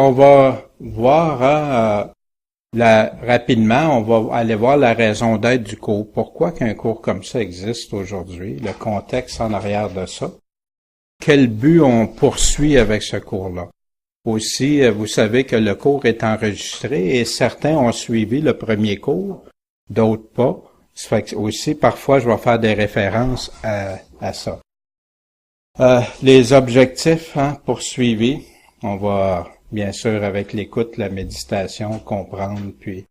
On va voir rapidement, on va aller voir la raison d'être du cours. Pourquoi qu'un cours comme ça existe aujourd'hui, le contexte en arrière de ça. Quel but on poursuit avec ce cours-là. Aussi, vous savez que le cours est enregistré et certains ont suivi le premier cours, d'autres pas. Ça fait que aussi, parfois, je vais faire des références à ça. Les objectifs poursuivis, on va bien sûr avec l'écoute, la méditation, comprendre puis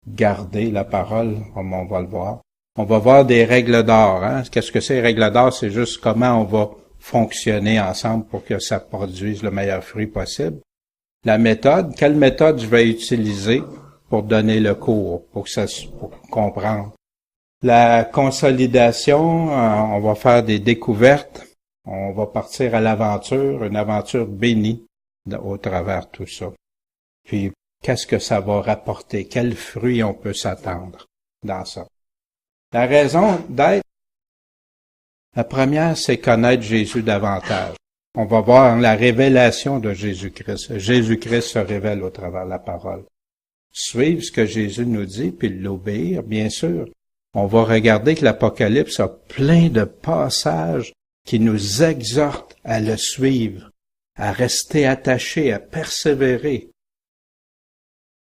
garder la parole, comme on va le voir. On va voir des règles d'or. Qu'est-ce que c'est, les règles d'or? C'est juste comment on va fonctionner ensemble pour que ça produise le meilleur fruit possible. La méthode, quelle méthode je vais utiliser pour donner le cours, pour comprendre. La consolidation, on va faire des découvertes. On va partir à l'aventure, une aventure bénie au travers de tout ça. Puis, qu'est-ce que ça va rapporter? Quels fruits on peut s'attendre dans ça? La raison d'être, la première, c'est connaître Jésus davantage. On va voir la révélation de Jésus-Christ. Jésus-Christ se révèle au travers de la parole. Suivre ce que Jésus nous dit, puis l'obéir, bien sûr. On va regarder que l'Apocalypse a plein de passages qui nous exhortent à le suivre, à rester attachés, à persévérer,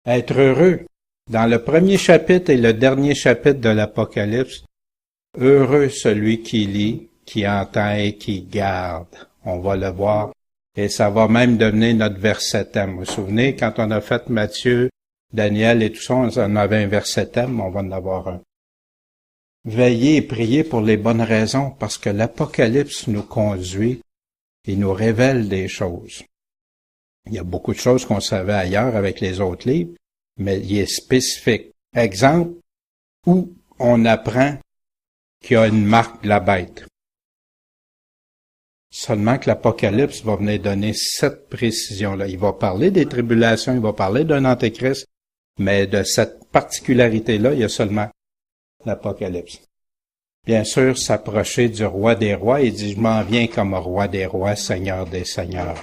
à être heureux. Dans le premier chapitre et le dernier chapitre de l'Apocalypse, heureux celui qui lit, qui entend et qui garde. On va le voir. Et ça va même devenir notre verset thème. Vous vous souvenez, quand on a fait Matthieu, Daniel et tout ça, on avait un verset thème, on va en avoir un. Veillez et priez pour les bonnes raisons, parce que l'Apocalypse nous conduit et nous révèle des choses. Il y a beaucoup de choses qu'on savait ailleurs avec les autres livres, mais il est spécifique. Exemple, où on apprend qu'il y a une marque de la bête. Seulement que l'Apocalypse va venir donner cette précision-là. Il va parler des tribulations, il va parler d'un antéchrist, mais de cette particularité-là, il y a seulement l'Apocalypse. Bien sûr, s'approcher du roi des rois, il dit, je m'en viens comme roi des rois, seigneur des seigneurs.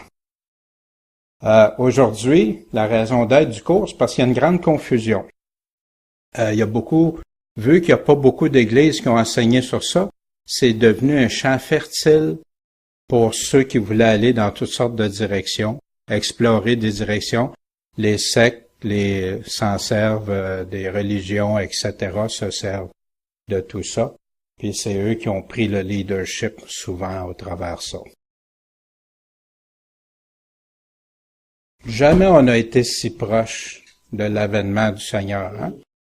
Aujourd'hui, la raison d'être du cours, c'est parce qu'il y a une grande confusion. Il y a beaucoup, vu qu'il n'y a pas beaucoup d'églises qui ont enseigné sur ça, c'est devenu un champ fertile pour ceux qui voulaient aller dans toutes sortes de directions, explorer des directions. Les sectes, s'en servent, des religions, etc., se servent de tout ça. Puis c'est eux qui ont pris le leadership souvent au travers de ça. Jamais on n'a été si proche de l'avènement du Seigneur,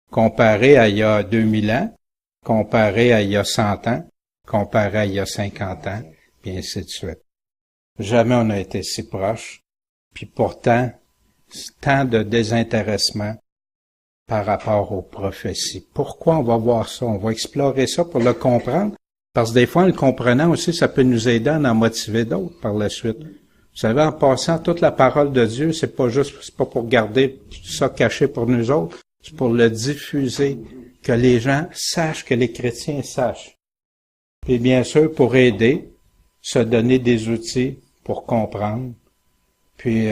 comparé à il y a 2000 ans, comparé à il y a 100 ans, comparé à il y a 50 ans, puis ainsi de suite. Jamais on n'a été si proche, puis pourtant, tant de désintéressement par rapport aux prophéties. Pourquoi on va voir ça? On va explorer ça pour le comprendre, parce que des fois, en le comprenant aussi, ça peut nous aider à en motiver d'autres par la suite. Vous savez, en passant, toute la parole de Dieu, c'est pas pour garder ça caché pour nous autres, c'est pour le diffuser, que les gens sachent, que les chrétiens sachent. Et bien sûr, pour aider, se donner des outils pour comprendre. Puis,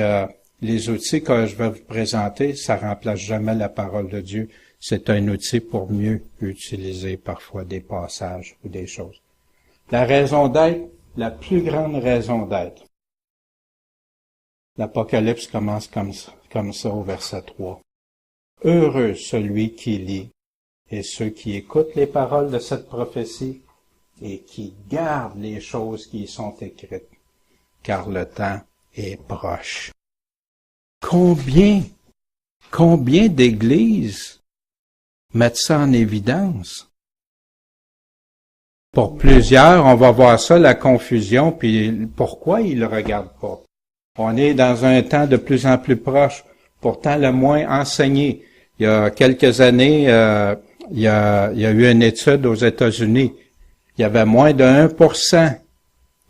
les outils que je vais vous présenter, ça remplace jamais la parole de Dieu. C'est un outil pour mieux utiliser parfois des passages ou des choses. La raison d'être, la plus grande raison d'être. L'Apocalypse commence comme ça au verset 3. Heureux celui qui lit et ceux qui écoutent les paroles de cette prophétie et qui gardent les choses qui y sont écrites, car le temps est proche. Combien d'églises mettent ça en évidence? Pour plusieurs, on va voir ça, la confusion, puis pourquoi ils le regardent pas? On est dans un temps de plus en plus proche, pourtant le moins enseigné. Il y a quelques années, il y a eu une étude aux États-Unis. Il y avait moins de 1%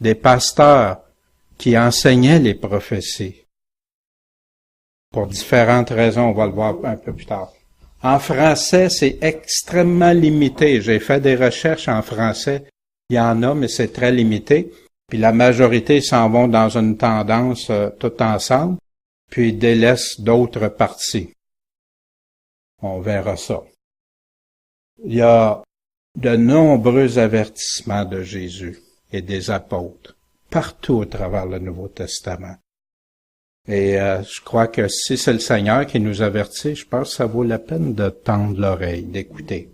des pasteurs qui enseignaient les prophéties. Pour différentes raisons, on va le voir un peu plus tard. En français, c'est extrêmement limité. J'ai fait des recherches en français. Il y en a, mais c'est très limité. Puis la majorité s'en vont dans une tendance tout ensemble. puis il délaisse d'autres parties. On verra ça. Il y a de nombreux avertissements de Jésus et des apôtres, partout au travers le Nouveau Testament. Et je crois que si c'est le Seigneur qui nous avertit, je pense que ça vaut la peine de tendre l'oreille, d'écouter.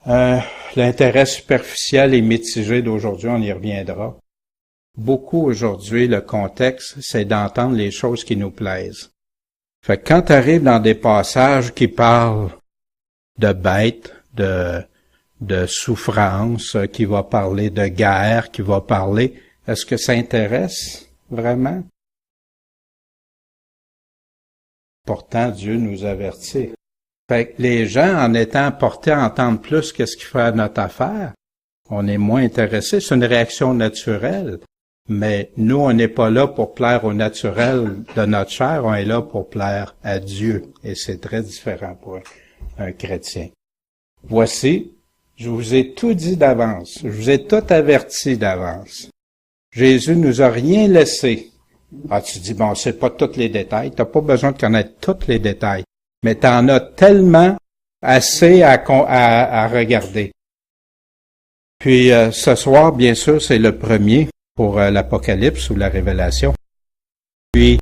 L'intérêt superficiel et mitigé d'aujourd'hui, on y reviendra. Beaucoup aujourd'hui, le contexte, c'est d'entendre les choses qui nous plaisent. Fait que quand tu arrives dans des passages qui parlent de bêtes, de souffrance, qui va parler de guerre, qui va parler, est-ce que ça intéresse vraiment? Pourtant, Dieu nous avertit. Fait que les gens, en étant portés à entendre plus qu'est-ce qui fait notre affaire, on est moins intéressés. C'est une réaction naturelle. Mais nous, on n'est pas là pour plaire au naturel de notre chair, on est là pour plaire à Dieu. Et c'est très différent pour un chrétien. Voici, je vous ai tout dit d'avance. Je vous ai tout averti d'avance. Jésus nous a rien laissé. Ah, tu dis, bon, c'est pas tous les détails. T'as pas besoin de connaître tous les détails. Mais t'en as tellement assez à regarder. Puis, ce soir, bien sûr, c'est le premier pour l'Apocalypse ou la Révélation. Puis,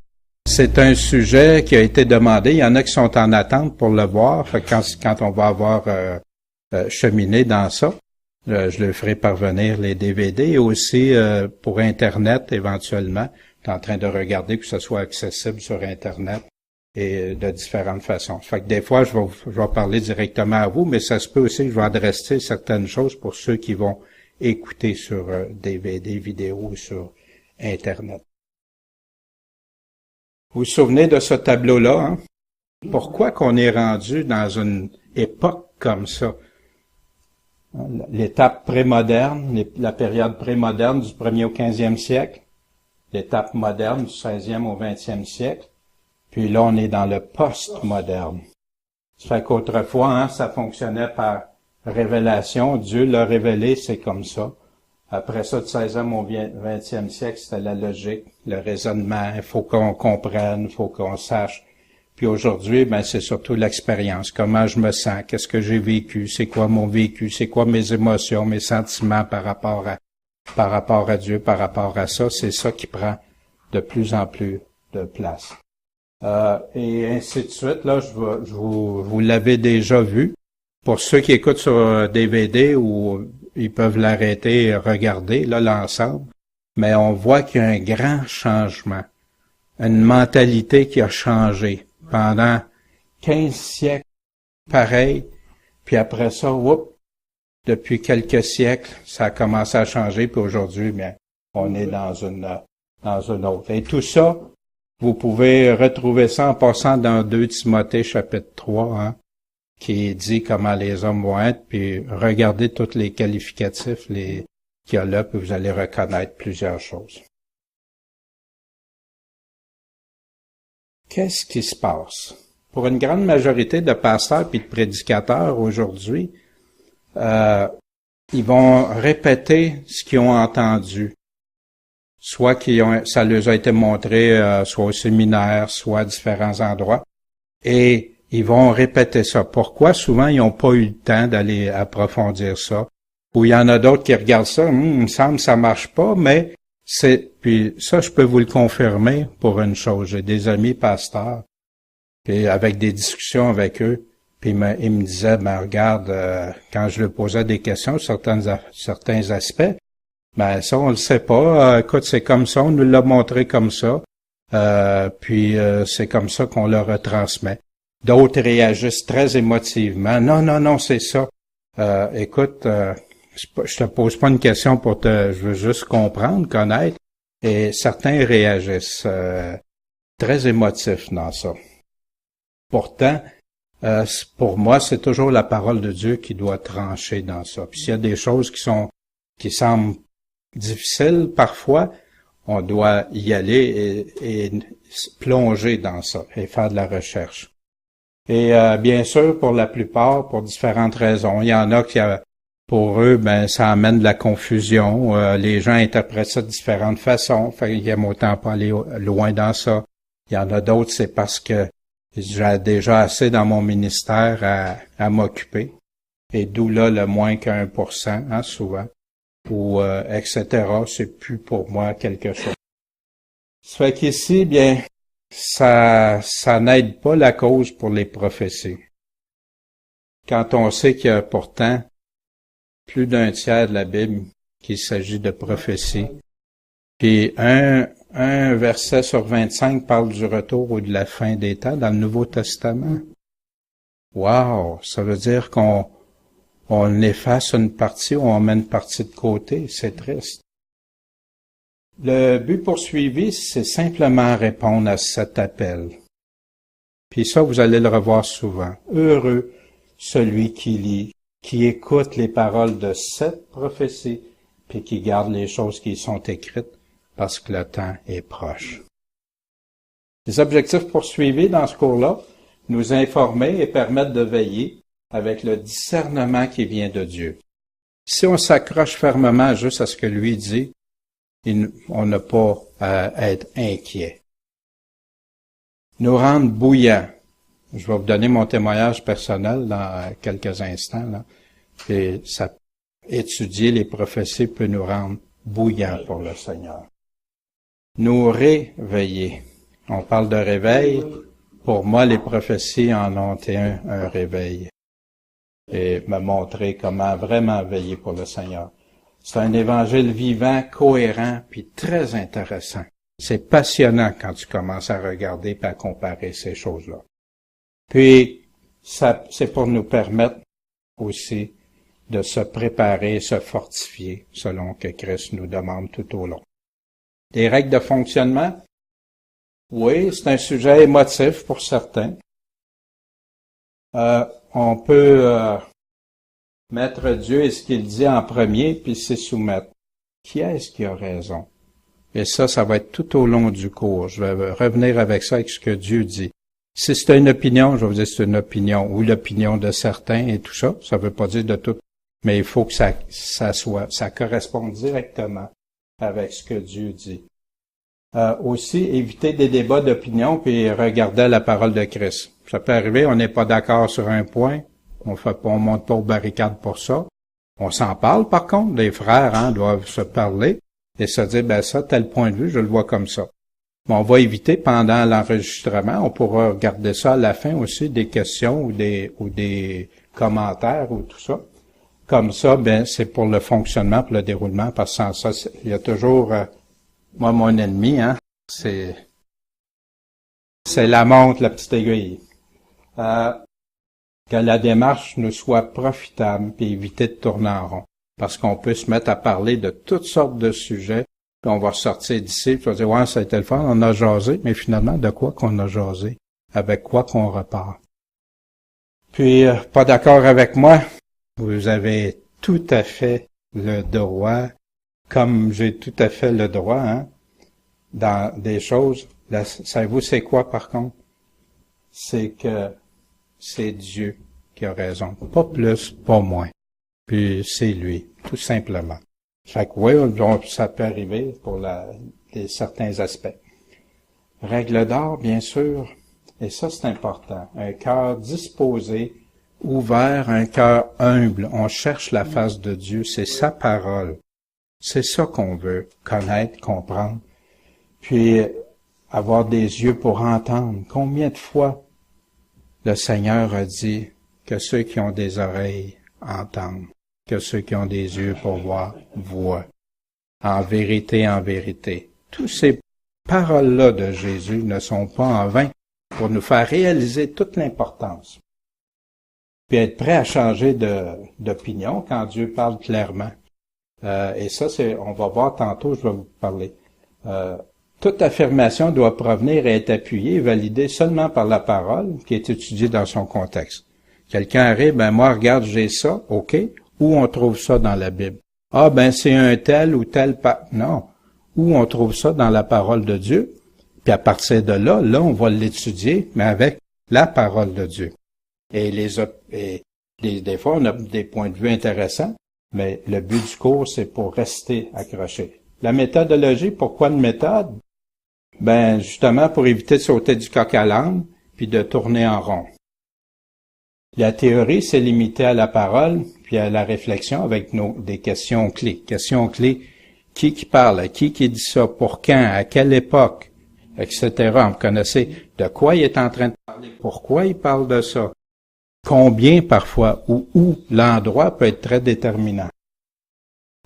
c'est un sujet qui a été demandé. Il y en a qui sont en attente pour le voir. Fait que quand on va avoir cheminé dans ça, je le ferai parvenir les DVD et aussi pour Internet éventuellement. Je suis en train de regarder que ce soit accessible sur Internet et de différentes façons. Fait que des fois, je vais parler directement à vous, mais ça se peut aussi que je vais adresser certaines choses pour ceux qui vont écouter sur DVD, vidéo ou sur Internet. Vous vous souvenez de ce tableau-là, hein? Pourquoi qu'on est rendu dans une époque comme ça? L'étape prémoderne, la période prémoderne du 1er au 15e siècle, l'étape moderne du 16e au 20e siècle, puis là, on est dans le post-moderne. Ça fait qu'autrefois, hein, ça fonctionnait par révélation. Dieu l'a révélé, c'est comme ça. Après ça, du 16e au 20e siècle, c'était la logique, le raisonnement. Il faut qu'on comprenne, il faut qu'on sache. Puis aujourd'hui, ben c'est surtout l'expérience. Comment je me sens, qu'est-ce que j'ai vécu, c'est quoi mon vécu, c'est quoi mes émotions, mes sentiments par rapport à Dieu, par rapport à ça. C'est ça qui prend de plus en plus de place. Et ainsi de suite. Là, vous l'avez déjà vu. Pour ceux qui écoutent sur DVD ou ils peuvent l'arrêter et regarder là l'ensemble. Mais on voit qu'il y a un grand changement, une mentalité qui a changé pendant 15 siècles, pareil. Puis après ça, depuis quelques siècles, ça a commencé à changer. Puis aujourd'hui, bien, on est dans une autre. Et tout ça, vous pouvez retrouver ça en passant dans 2 Timothée chapitre 3, hein, qui dit comment les hommes vont être, puis regardez tous les qualificatifs qu'il y a là, puis vous allez reconnaître plusieurs choses. Qu'est-ce qui se passe? Pour une grande majorité de pasteurs et de prédicateurs aujourd'hui, ils vont répéter ce qu'ils ont entendu. Soit ça leur a été montré, soit au séminaire, soit à différents endroits. Et ils vont répéter ça. Pourquoi? Souvent, ils n'ont pas eu le temps d'aller approfondir ça. Ou il y en a d'autres qui regardent ça, il me semble que ça marche pas, mais puis ça, je peux vous le confirmer pour une chose. J'ai des amis pasteurs, puis avec des discussions avec eux, puis ils me disaient, ben regarde, quand je leur posais des questions sur certains aspects, ben ça, on le sait pas. Écoute, c'est comme ça, on nous l'a montré comme ça. Puis c'est comme ça qu'on le retransmet. D'autres réagissent très émotivement. Non, c'est ça. Écoute, je te pose pas une question je veux juste comprendre, connaître. Et certains réagissent très émotifs dans ça. Pourtant, pour moi, c'est toujours la parole de Dieu qui doit trancher dans ça. Puis s'il y a des choses qui semblent difficiles parfois, on doit y aller et plonger dans ça et faire de la recherche. Et bien sûr, pour la plupart, pour différentes raisons, il y en a qui, pour eux, ben ça amène de la confusion. Les gens interprètent ça de différentes façons. Fait qu'ils aiment autant pas aller loin dans ça. Il y en a d'autres, c'est parce que j'ai déjà assez dans mon ministère à m'occuper. Et d'où là le moins qu'1%, hein, souvent. Ou etc. C'est plus pour moi quelque chose. Ça fait qu'ici, bien, ça n'aide pas la cause pour les prophéties. Quand on sait qu'il y a pourtant plus d'un tiers de la Bible qu'il s'agit de prophéties, puis un verset sur 25 parle du retour ou de la fin des temps dans le Nouveau Testament. Wow! Ça veut dire qu'on efface une partie ou on met une partie de côté. C'est triste. Le but poursuivi, c'est simplement répondre à cet appel. Puis ça, vous allez le revoir souvent. Heureux celui qui lit, qui écoute les paroles de cette prophétie, puis qui garde les choses qui y sont écrites, parce que le temps est proche. Les objectifs poursuivis dans ce cours-là, nous informer et permettre de veiller avec le discernement qui vient de Dieu. Si on s'accroche fermement juste à ce que lui dit, on n'a pas à être inquiet. Nous rendre bouillants. Je vais vous donner mon témoignage personnel dans quelques instants, là. Et étudier les prophéties peut nous rendre bouillants pour le Seigneur. Nous réveiller. On parle de réveil. Pour moi, les prophéties en ont été un réveil. Et me montrer comment vraiment veiller pour le Seigneur. C'est un évangile vivant, cohérent, puis très intéressant. C'est passionnant quand tu commences à regarder et à comparer ces choses-là. Puis, c'est pour nous permettre aussi de se préparer, se fortifier, selon que Christ nous demande tout au long. Les règles de fonctionnement, oui, c'est un sujet émotif pour certains. On peut mettre Dieu et ce qu'il dit en premier, puis s'y soumettre. Qui est-ce qui a raison? Et ça va être tout au long du cours. Je vais revenir avec ça, avec ce que Dieu dit. Si c'est une opinion, je vais vous dire c'est une opinion, ou l'opinion de certains et tout ça, ça veut pas dire de tout, mais il faut que ça corresponde directement avec ce que Dieu dit. Aussi, éviter des débats d'opinion, puis regarder la parole de Christ. Ça peut arriver, on n'est pas d'accord sur un point, on monte pas aux barricades pour ça. On s'en parle, par contre, les frères, hein, doivent se parler et se dire, ben ça, tel point de vue, je le vois comme ça. Mais on va éviter pendant l'enregistrement, on pourra regarder ça à la fin aussi, des questions ou des commentaires ou tout ça. Comme ça, ben c'est pour le fonctionnement, pour le déroulement, parce que sans ça, il y a toujours, moi, mon ennemi, hein, c'est la montre, la petite aiguille. Que la démarche nous soit profitable, puis éviter de tourner en rond. Parce qu'on peut se mettre à parler de toutes sortes de sujets, puis on va sortir d'ici, puis on va dire, ouais, ça a été le fun, on a jasé, mais finalement, de quoi qu'on a jasé? Avec quoi qu'on repart? Puis, pas d'accord avec moi? Vous avez tout à fait le droit, comme j'ai tout à fait le droit, hein, dans des choses. Savez-vous c'est quoi, par contre? C'est que c'est Dieu qui a raison. Pas plus, pas moins. Puis c'est lui, tout simplement. Fait que oui, ça peut arriver pour certains aspects. Règle d'or, bien sûr, et ça c'est important. Un cœur disposé, ouvert, un cœur humble. On cherche la face de Dieu, c'est sa parole. C'est ça qu'on veut, connaître, comprendre. Puis avoir des yeux pour entendre. Combien de fois le Seigneur a dit que ceux qui ont des oreilles entendent, que ceux qui ont des yeux pour voir, voient. En vérité, toutes ces paroles-là de Jésus ne sont pas en vain pour nous faire réaliser toute l'importance. Puis être prêt à changer d'opinion quand Dieu parle clairement. Et ça, on va voir tantôt, je vais vous parler. Toute affirmation doit provenir et être appuyée et validée seulement par la parole qui est étudiée dans son contexte. Quelqu'un arrive, ben moi, regarde, j'ai ça, OK. Où on trouve ça dans la Bible? Ah, ben c'est un tel ou tel non. Où on trouve ça dans la parole de Dieu? Puis à partir de là, on va l'étudier, mais avec la parole de Dieu. Et des fois, on a des points de vue intéressants, mais le but du cours, c'est pour rester accroché. La méthodologie, pourquoi une méthode? Ben, justement, pour éviter de sauter du coq à l'âne, puis de tourner en rond. La théorie s'est limitée à la parole, puis à la réflexion avec des questions clés. Questions clés, qui parle, qui dit ça, pour quand, à quelle époque, etc. Vous connaissez de quoi il est en train de parler, pourquoi il parle de ça, combien parfois, ou où, l'endroit peut être très déterminant.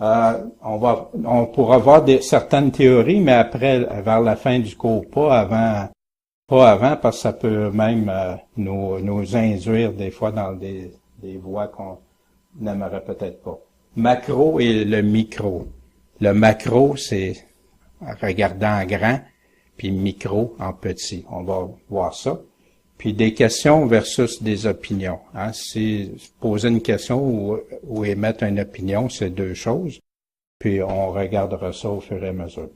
On pourra voir certaines théories, mais après, vers la fin du cours, pas avant, parce que ça peut même nous induire des fois dans des voies qu'on n'aimerait peut-être pas. Macro et le micro. Le macro, c'est regarder en grand, puis micro en petit. On va voir ça. Puis des questions versus des opinions. Hein. Si poser une question ou émettre une opinion, c'est deux choses. Puis on regardera ça au fur et à mesure.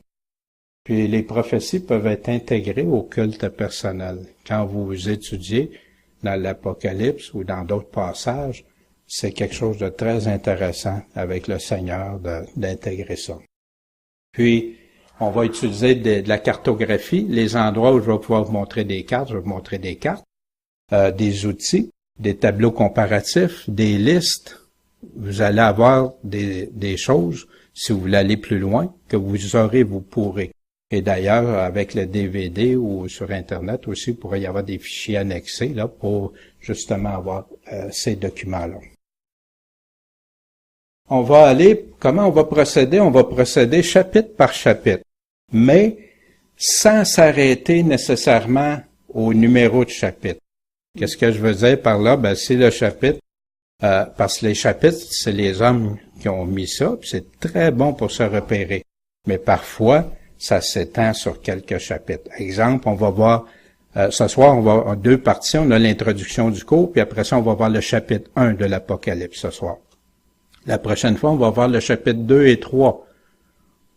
Puis les prophéties peuvent être intégrées au culte personnel. Quand vous étudiez dans l'Apocalypse ou dans d'autres passages, c'est quelque chose de très intéressant avec le Seigneur d'intégrer ça. Puis, on va utiliser de la cartographie, les endroits où je vais pouvoir vous montrer des cartes, je vais vous montrer des cartes, des outils, des tableaux comparatifs, des listes. Vous allez avoir des choses, si vous voulez aller plus loin, que vous pourrez. Et d'ailleurs, avec le DVD ou sur Internet aussi, il pourrait y avoir des fichiers annexés là pour justement avoir ces documents-là. Comment on va procéder? On va procéder chapitre par chapitre, mais sans s'arrêter nécessairement au numéro de chapitre. Qu'est-ce que je veux dire par là? Ben, c'est le chapitre, parce que les chapitres, c'est les hommes qui ont mis ça, puis c'est très bon pour se repérer. Mais parfois, ça s'étend sur quelques chapitres. Exemple, on va voir, ce soir, on va en deux parties, on a l'introduction du cours, puis après ça, on va voir le chapitre 1 de l'Apocalypse ce soir. La prochaine fois, on va voir le chapitre 2 et 3.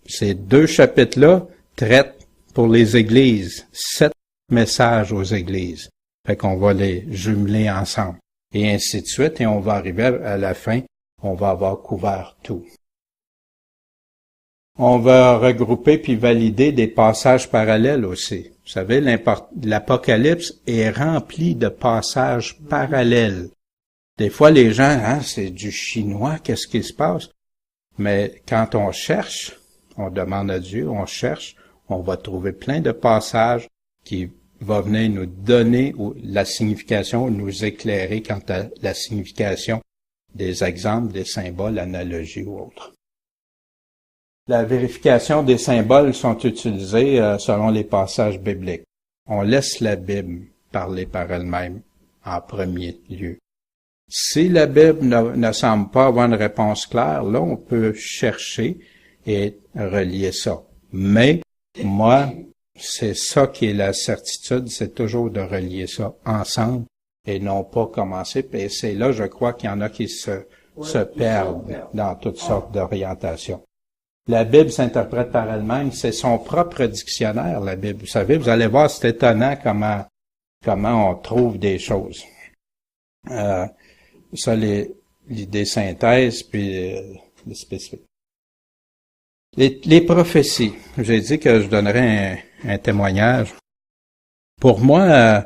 Ces deux chapitres-là traitent pour les églises 7 messages aux églises. Fait qu'on va les jumeler ensemble. Et ainsi de suite, et on va arriver à la fin, on va avoir couvert tout. On va regrouper puis valider des passages parallèles aussi. Vous savez, l'Apocalypse est rempli de passages parallèles. Des fois, les gens, c'est du chinois, qu'est-ce qui se passe? Mais quand on cherche, on demande à Dieu, on cherche, on va trouver plein de passages qui vont venir nous donner la signification, nous éclairer quant à la signification des exemples, des symboles, analogies ou autres. La vérification des symboles sont utilisés selon les passages bibliques. On laisse la Bible parler par elle-même en premier lieu. Si la Bible ne semble pas avoir une réponse claire, là, on peut chercher et relier ça. Mais, moi, c'est ça qui est la certitude, c'est toujours de relier ça ensemble et non pas commencer. Et c'est là, je crois qu'il y en a qui se perdent dans toutes sortes d'orientations. La Bible s'interprète par elle-même, c'est son propre dictionnaire, la Bible. Vous savez, vous allez voir, c'est étonnant comment on trouve des choses. Ça, l'idée synthèse, puis les spécifiques. Les prophéties. J'ai dit que je donnerais un témoignage. Pour moi,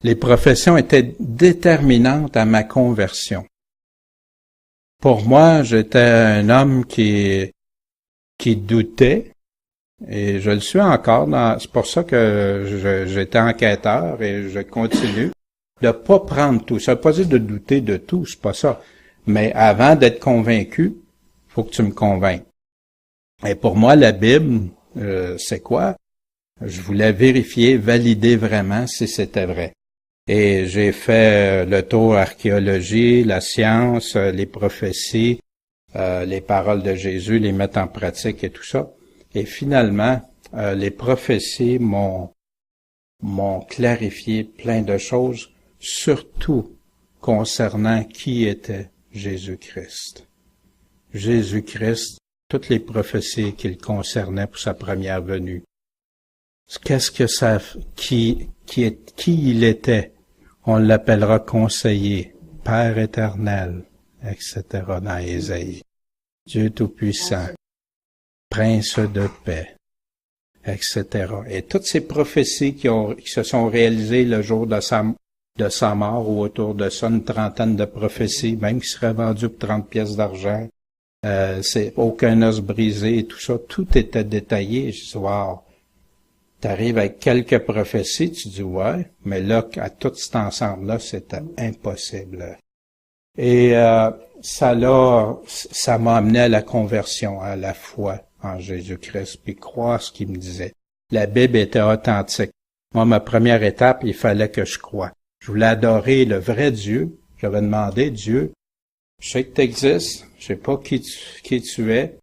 les prophéties étaient déterminantes à ma conversion. Pour moi, j'étais un homme qui doutait, et je le suis encore. C'est pour ça que j'étais enquêteur et je continue. De pas prendre tout. Ça veut pas dire de douter de tout, c'est pas ça. Mais avant d'être convaincu, faut que tu me convainques. Et pour moi, la Bible, c'est quoi? Je voulais vérifier, valider vraiment si c'était vrai. Et j'ai fait le tour archéologie, la science, les prophéties, les paroles de Jésus, les mettre en pratique et tout ça. Et finalement, les prophéties m'ont clarifié plein de choses, surtout concernant qui était Jésus-Christ. Jésus-Christ, toutes les prophéties qu'il concernait pour sa première venue. Qu'est-ce que ça, qui il était? On l'appellera conseiller, Père éternel, etc. dans Ésaïe. Dieu Tout-Puissant, Prince de paix, etc. Et toutes ces prophéties qui se sont réalisées le jour de sa mort, ou autour de ça, une trentaine de prophéties, même qui seraient vendues pour 30 pièces d'argent, c'est aucun os brisé et tout ça, tout était détaillé. Je dis, wow, t'arrives avec quelques prophéties, tu dis, ouais, mais là, à tout cet ensemble-là, c'était impossible. Et ça m'a amené à la conversion, à la foi en Jésus-Christ, puis croire ce qu'il me disait. La Bible était authentique. Moi, ma première étape, il fallait que je croie. Je voulais adorer le vrai Dieu. J'avais demandé, Dieu, je sais que tu existes, je sais pas qui tu es,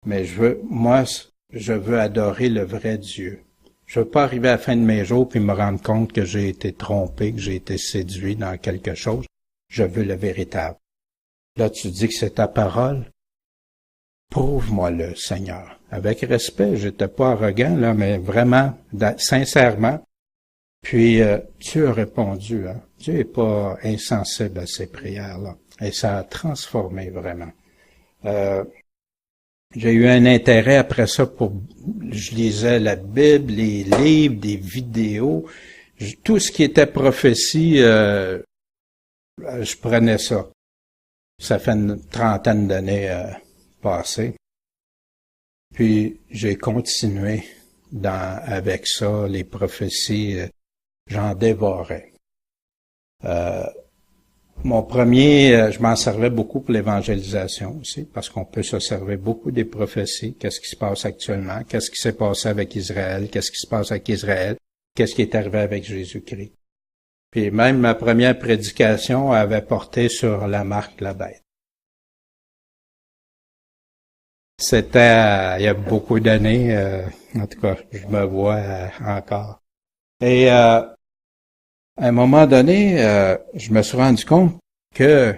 mais je veux adorer le vrai Dieu. Je veux pas arriver à la fin de mes jours puis me rendre compte que j'ai été trompé, que j'ai été séduit dans quelque chose. Je veux le véritable. Là, tu dis que c'est ta parole. Prouve-moi-le, Seigneur. Avec respect, j'étais pas arrogant, là, mais vraiment, sincèrement. Puis, Dieu a répondu, hein. Dieu est pas insensible à ces prières-là. Et ça a transformé vraiment. J'ai eu un intérêt après ça je lisais la Bible, les livres, des vidéos, tout ce qui était prophétie, je prenais ça. Ça fait une trentaine d'années passées. Puis j'ai continué avec ça, les prophéties, j'en dévorais. Mon premier, je m'en servais beaucoup pour l'évangélisation aussi, parce qu'on peut se servir beaucoup des prophéties, qu'est-ce qui se passe actuellement, qu'est-ce qui s'est passé avec Israël, qu'est-ce qui se passe avec Israël, qu'est-ce qui est arrivé avec Jésus-Christ. Puis même ma première prédication avait porté sur la marque de la bête. C'était il y a beaucoup d'années, en tout cas, je me vois encore. Et à un moment donné, je me suis rendu compte que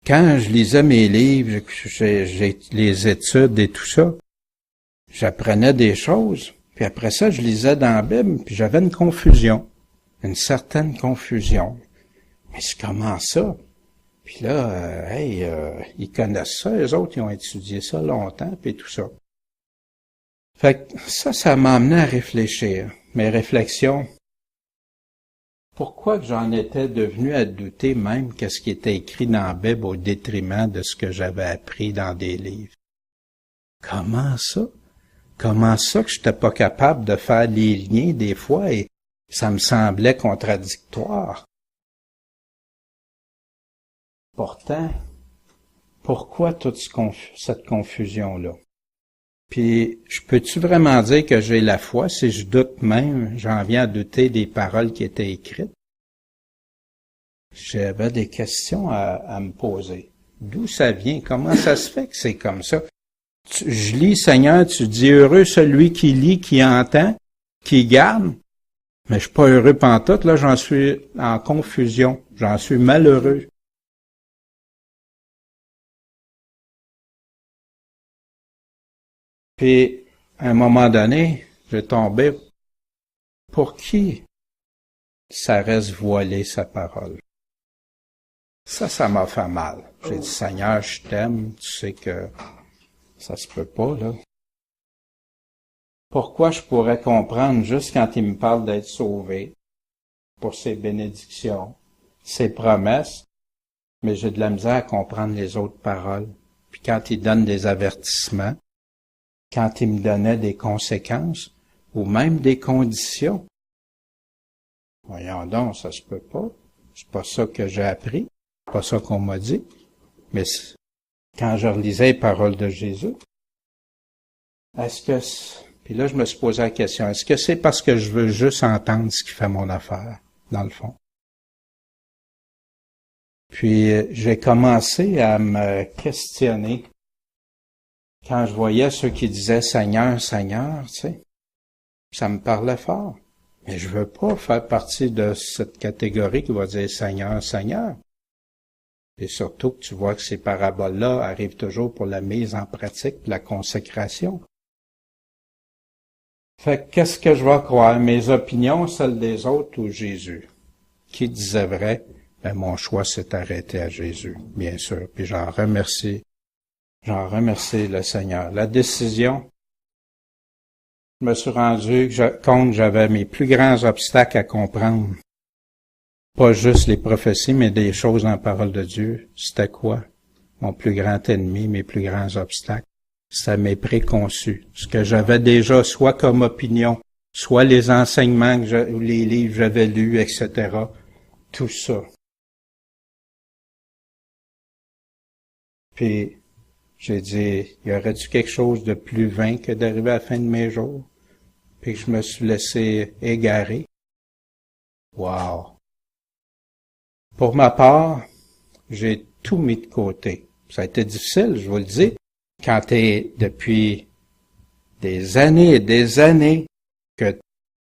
quand je lisais mes livres, j'ai les études et tout ça, j'apprenais des choses, puis après ça, je lisais dans la Bible, puis j'avais une certaine confusion. Mais c'est comment ça? Puis là, ils connaissent ça, eux autres, ils ont étudié ça longtemps, puis tout ça. Fait que ça m'a amené à réfléchir. Mes réflexions, pourquoi que j'en étais devenu à douter même qu'est-ce qui était écrit dans la Bible au détriment de ce que j'avais appris dans des livres? Comment ça? Comment ça que j'étais pas capable de faire les liens des fois et ça me semblait contradictoire? Pourtant, pourquoi toute cette confusion-là? Puis, peux-tu vraiment dire que j'ai la foi si je doute même, j'en viens à douter des paroles qui étaient écrites? J'avais des questions à me poser. D'où ça vient? Comment ça se fait que c'est comme ça? Je lis, Seigneur, tu dis heureux celui qui lit, qui entend, qui garde. Mais je suis pas heureux pantoute, là, j'en suis en confusion. J'en suis malheureux. Puis, à un moment donné, j'ai tombé. Pour qui ça reste voilé, sa parole? Ça m'a fait mal. J'ai dit, Seigneur, je t'aime, tu sais que ça se peut pas, là. Pourquoi je pourrais comprendre juste quand il me parle d'être sauvé, pour ses bénédictions, ses promesses, mais j'ai de la misère à comprendre les autres paroles. Puis quand il donne des avertissements, quand il me donnait des conséquences, ou même des conditions. Voyons donc, ça se peut pas. C'est pas ça que j'ai appris. C'est pas ça qu'on m'a dit. Mais quand je relisais les paroles de Jésus, puis là, je me suis posé la question, est-ce que c'est parce que je veux juste entendre ce qui fait mon affaire, dans le fond? Puis, j'ai commencé à me questionner quand je voyais ceux qui disaient Seigneur, Seigneur, tu sais. Ça me parlait fort. Mais je veux pas faire partie de cette catégorie qui va dire Seigneur, Seigneur. Et surtout que tu vois que ces paraboles-là arrivent toujours pour la mise en pratique, la consécration. Fait que qu'est-ce que je vais croire? Mes opinions, celles des autres ou Jésus? Qui disait vrai? Ben, mon choix s'est arrêté à Jésus, bien sûr. Puis j'en remercie le Seigneur. La décision je me suis rendu compte que j'avais mes plus grands obstacles à comprendre. Pas juste les prophéties, mais des choses dans la parole de Dieu. C'était quoi? Mon plus grand ennemi, mes plus grands obstacles. C'était mes préconçus. Ce que j'avais déjà soit comme opinion, soit les enseignements ou les livres que j'avais lus, etc. Tout ça. Puis, j'ai dit, y aurait-tu quelque chose de plus vain que d'arriver à la fin de mes jours? Puis que je me suis laissé égarer. Wow! Pour ma part, j'ai tout mis de côté. Ça a été difficile, je vous le dis. Quand t'es depuis des années et des années que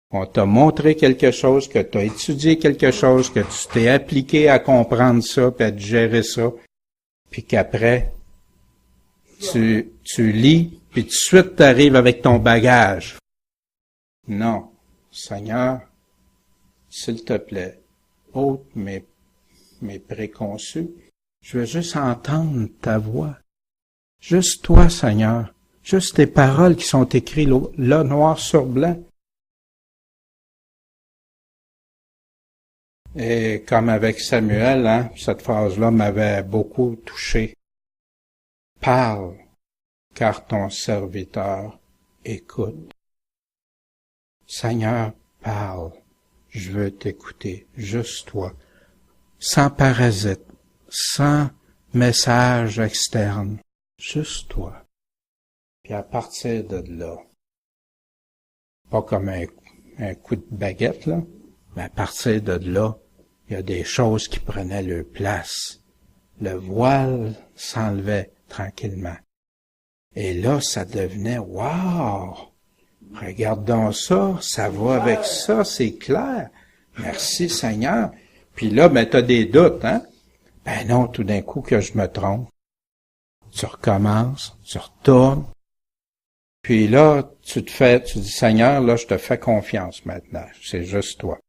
on t'a montré quelque chose, que tu as étudié quelque chose, que tu t'es appliqué à comprendre ça, puis à gérer ça, puis qu'après, tu lis, puis tout de suite t'arrives avec ton bagage. Non, Seigneur, s'il te plaît, ôte mes préconçus. Je veux juste entendre ta voix. Juste toi, Seigneur. Juste tes paroles qui sont écrites là, noir sur blanc. Et comme avec Samuel, cette phrase-là m'avait beaucoup touché. Parle, car ton serviteur écoute. Seigneur, parle. Je veux t'écouter, juste toi. Sans parasite, sans message externe, juste toi. Puis à partir de là, pas comme un coup de baguette, là, mais à partir de là, il y a des choses qui prenaient leur place. Le voile s'enlevait tranquillement. Et là, ça devenait, wow! Regardons ça, ça va avec ça, c'est clair. Merci Seigneur. Puis là, ben, t'as des doutes, hein? Ben non, tout d'un coup que je me trompe. Tu recommences, tu retournes. Puis là, tu dis, Seigneur, là, je te fais confiance maintenant. C'est juste toi.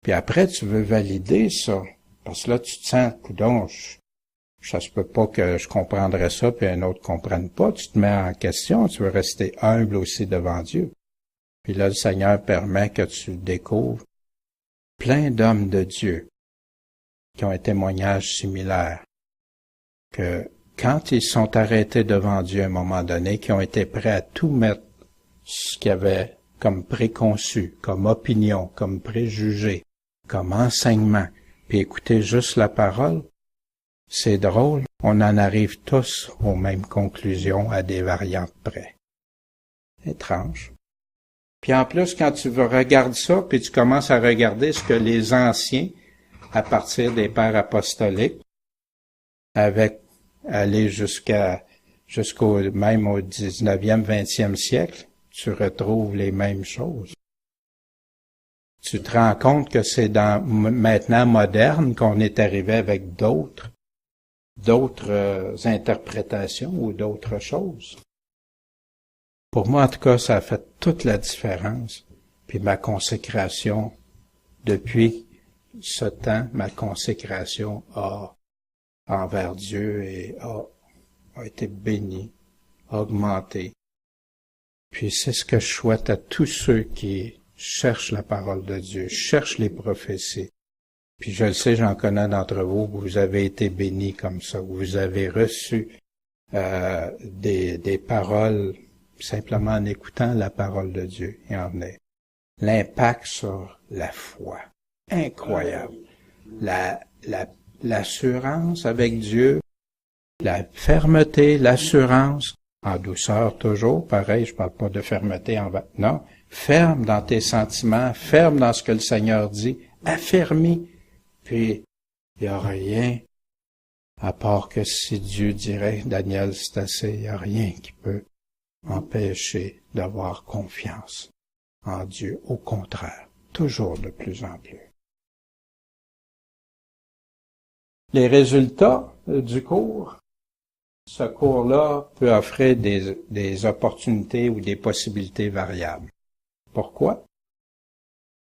Puis après, tu veux valider ça. Parce que là, tu te sens, coudonc, ça se peut pas que je comprendrais ça, puis un autre comprenne pas. Tu te mets en question, tu veux rester humble aussi devant Dieu. Puis là, le Seigneur permet que tu découvres plein d'hommes de Dieu qui ont un témoignage similaire, que quand ils sont arrêtés devant Dieu à un moment donné, qui ont été prêts à tout mettre ce qu'il y avait comme préconçu, comme opinion, comme préjugé, comme enseignement, puis écouter juste la parole, c'est drôle, on en arrive tous aux mêmes conclusions à des variantes près. Étrange. Puis en plus, quand tu regardes ça, puis tu commences à regarder ce que les anciens, à partir des pères apostoliques, avec aller même au 19e, 20e siècle, tu retrouves les mêmes choses. Tu te rends compte que c'est maintenant moderne qu'on est arrivé avec d'autres interprétations ou d'autres choses. Pour moi, en tout cas, ça a fait toute la différence. Puis ma consécration, depuis ce temps, ma consécration envers Dieu a été bénie, augmentée. Puis c'est ce que je souhaite à tous ceux qui cherchent la parole de Dieu, cherchent les prophéties. Puis je le sais, j'en connais d'entre vous, vous avez été bénis comme ça, vous avez reçu des paroles simplement en écoutant la parole de Dieu. Il y en a. L'impact sur la foi. Incroyable. L'assurance avec Dieu, la fermeté, l'assurance, en douceur toujours, pareil, je parle pas de fermeté non, ferme dans tes sentiments, ferme dans ce que le Seigneur dit, affermi, puis il n'y a rien, à part que si Dieu dirait, Daniel, c'est assez, il n'y a rien qui peut empêcher d'avoir confiance en Dieu, au contraire, toujours de plus en plus. Les résultats du cours. Ce cours-là peut offrir des opportunités ou des possibilités variables. Pourquoi?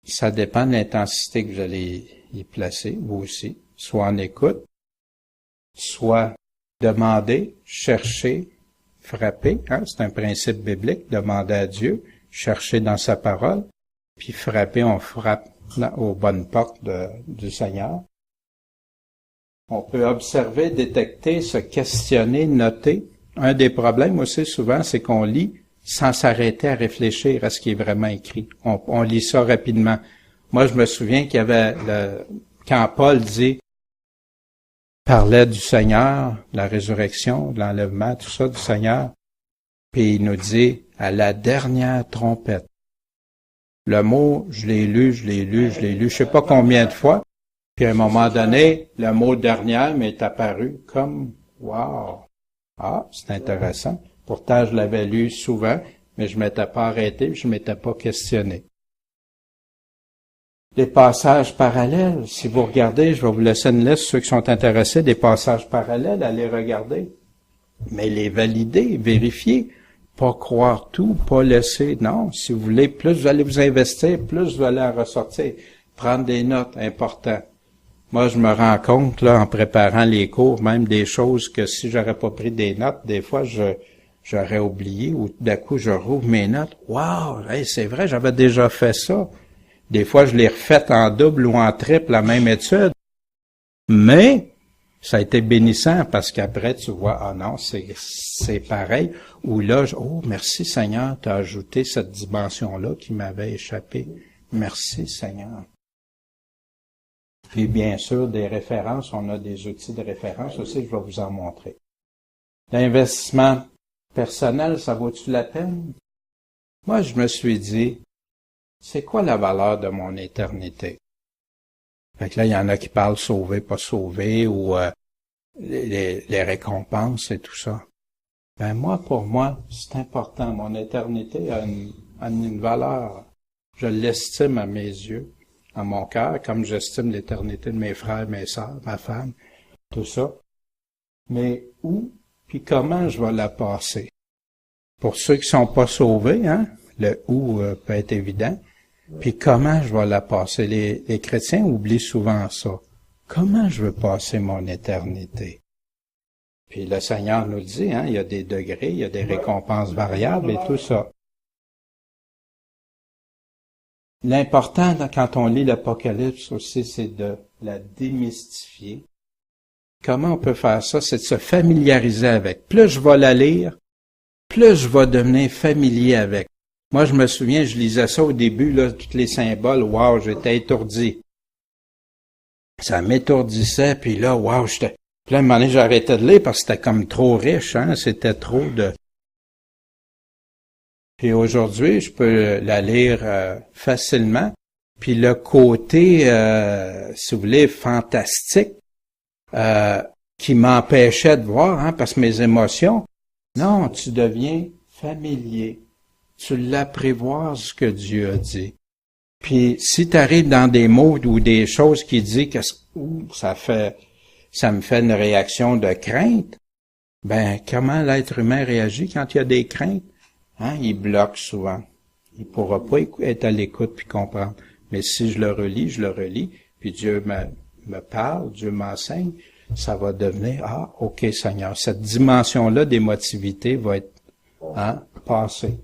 Ça dépend de l'intensité que vous allez y placer, vous aussi, soit en écoute, soit demander, chercher, frapper, c'est un principe biblique, demander à Dieu, chercher dans sa parole, puis frapper, on frappe aux bonnes portes du Seigneur. On peut observer, détecter, se questionner, noter. Un des problèmes aussi souvent, c'est qu'on lit sans s'arrêter à réfléchir à ce qui est vraiment écrit. On lit ça rapidement. Moi, je me souviens qu'il y avait, quand Paul parlait du Seigneur, de la résurrection, de l'enlèvement, tout ça du Seigneur, puis il nous dit, à la dernière trompette. Le mot, je l'ai lu, je sais pas combien de fois, puis à un moment donné, le mot dernière m'est apparu comme, wow! Ah, c'est intéressant. Pourtant, je l'avais lu souvent, mais je m'étais pas arrêté, je m'étais pas questionné. Les passages parallèles, si vous regardez, je vais vous laisser une liste, ceux qui sont intéressés, des passages parallèles, allez regarder. Mais les valider, vérifier, pas croire tout, pas laisser, non, si vous voulez, plus vous allez vous investir, plus vous allez en ressortir. Prendre des notes, important. Moi, je me rends compte, là, en préparant les cours, même des choses que si j'aurais pas pris des notes, des fois, j'aurais oublié, ou d'un coup, je rouvre mes notes. Wow! Hey, c'est vrai, j'avais déjà fait ça. Des fois, je l'ai refait en double ou en triple, la même étude. Mais, ça a été bénissant parce qu'après, tu vois, ah non, c'est pareil. Ou là, oh, merci Seigneur, tu as ajouté cette dimension-là qui m'avait échappé. Merci Seigneur. Puis bien sûr, des références, on a des outils de référence aussi, je vais vous en montrer. L'investissement personnel, ça vaut-tu la peine? Moi, je me suis dit, c'est quoi la valeur de mon éternité? Fait que là, il y en a qui parlent sauver, pas sauver, ou les récompenses et tout ça. Ben moi, pour moi, c'est important. Mon éternité a une valeur. Je l'estime à mes yeux, à mon cœur, comme j'estime l'éternité de mes frères, mes sœurs, ma femme, tout ça. Mais où, puis comment je vais la passer? Pour ceux qui sont pas sauvés, hein, le où peut être évident. Puis comment je vais la passer? Les chrétiens oublient souvent ça. Comment je veux passer mon éternité? Puis le Seigneur nous le dit, hein, il y a des degrés, il y a des récompenses variables et tout ça. L'important, quand on lit l'Apocalypse aussi, c'est de la démystifier. Comment on peut faire ça? C'est de se familiariser avec. Plus je vais la lire, plus je vais devenir familier avec. Moi, je me souviens, je lisais ça au début, là, tous les symboles, wow, j'étais étourdi. Ça m'étourdissait, puis là, wow, j'étais... Puis là, à un moment donné, j'arrêtais de lire parce que c'était comme trop riche, hein, c'était trop de... Puis aujourd'hui, je peux la lire facilement, puis le côté, si vous voulez, fantastique, qui m'empêchait de voir, hein, parce que mes émotions, non, tu deviens familier. Tu l'apprivoises ce que Dieu a dit. Puis si tu arrives dans des mots ou des choses qui disent que ça me fait une réaction de crainte, ben comment l'être humain réagit quand il y a des craintes? Hein, il bloque souvent. Il pourra pas être à l'écoute puis comprendre. Mais si je le relis, puis Dieu me parle, Dieu m'enseigne, ça va devenir, ah, ok Seigneur, cette dimension-là d'émotivité va être passée.